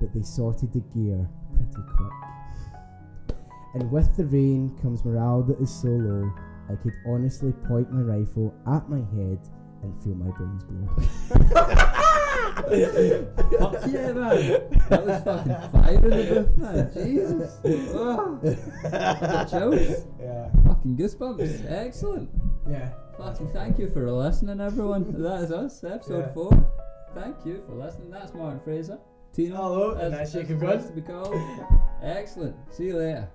but they sorted the gear pretty quick. And with the rain comes morale that is so low, I could honestly point my rifle at my head and feel my brains blow. Fuck yeah, man. That was fucking fire in the booth, man. Jesus. Oh. The chills. Yeah. Fucking goosebumps. Excellent. Yeah. Fucking thank you for listening, everyone. That is us, episode 4. Thank you for listening. That's Martin Fraser. Tino. Hello, and that's Jacob Gunn. To be called. Excellent. See you later.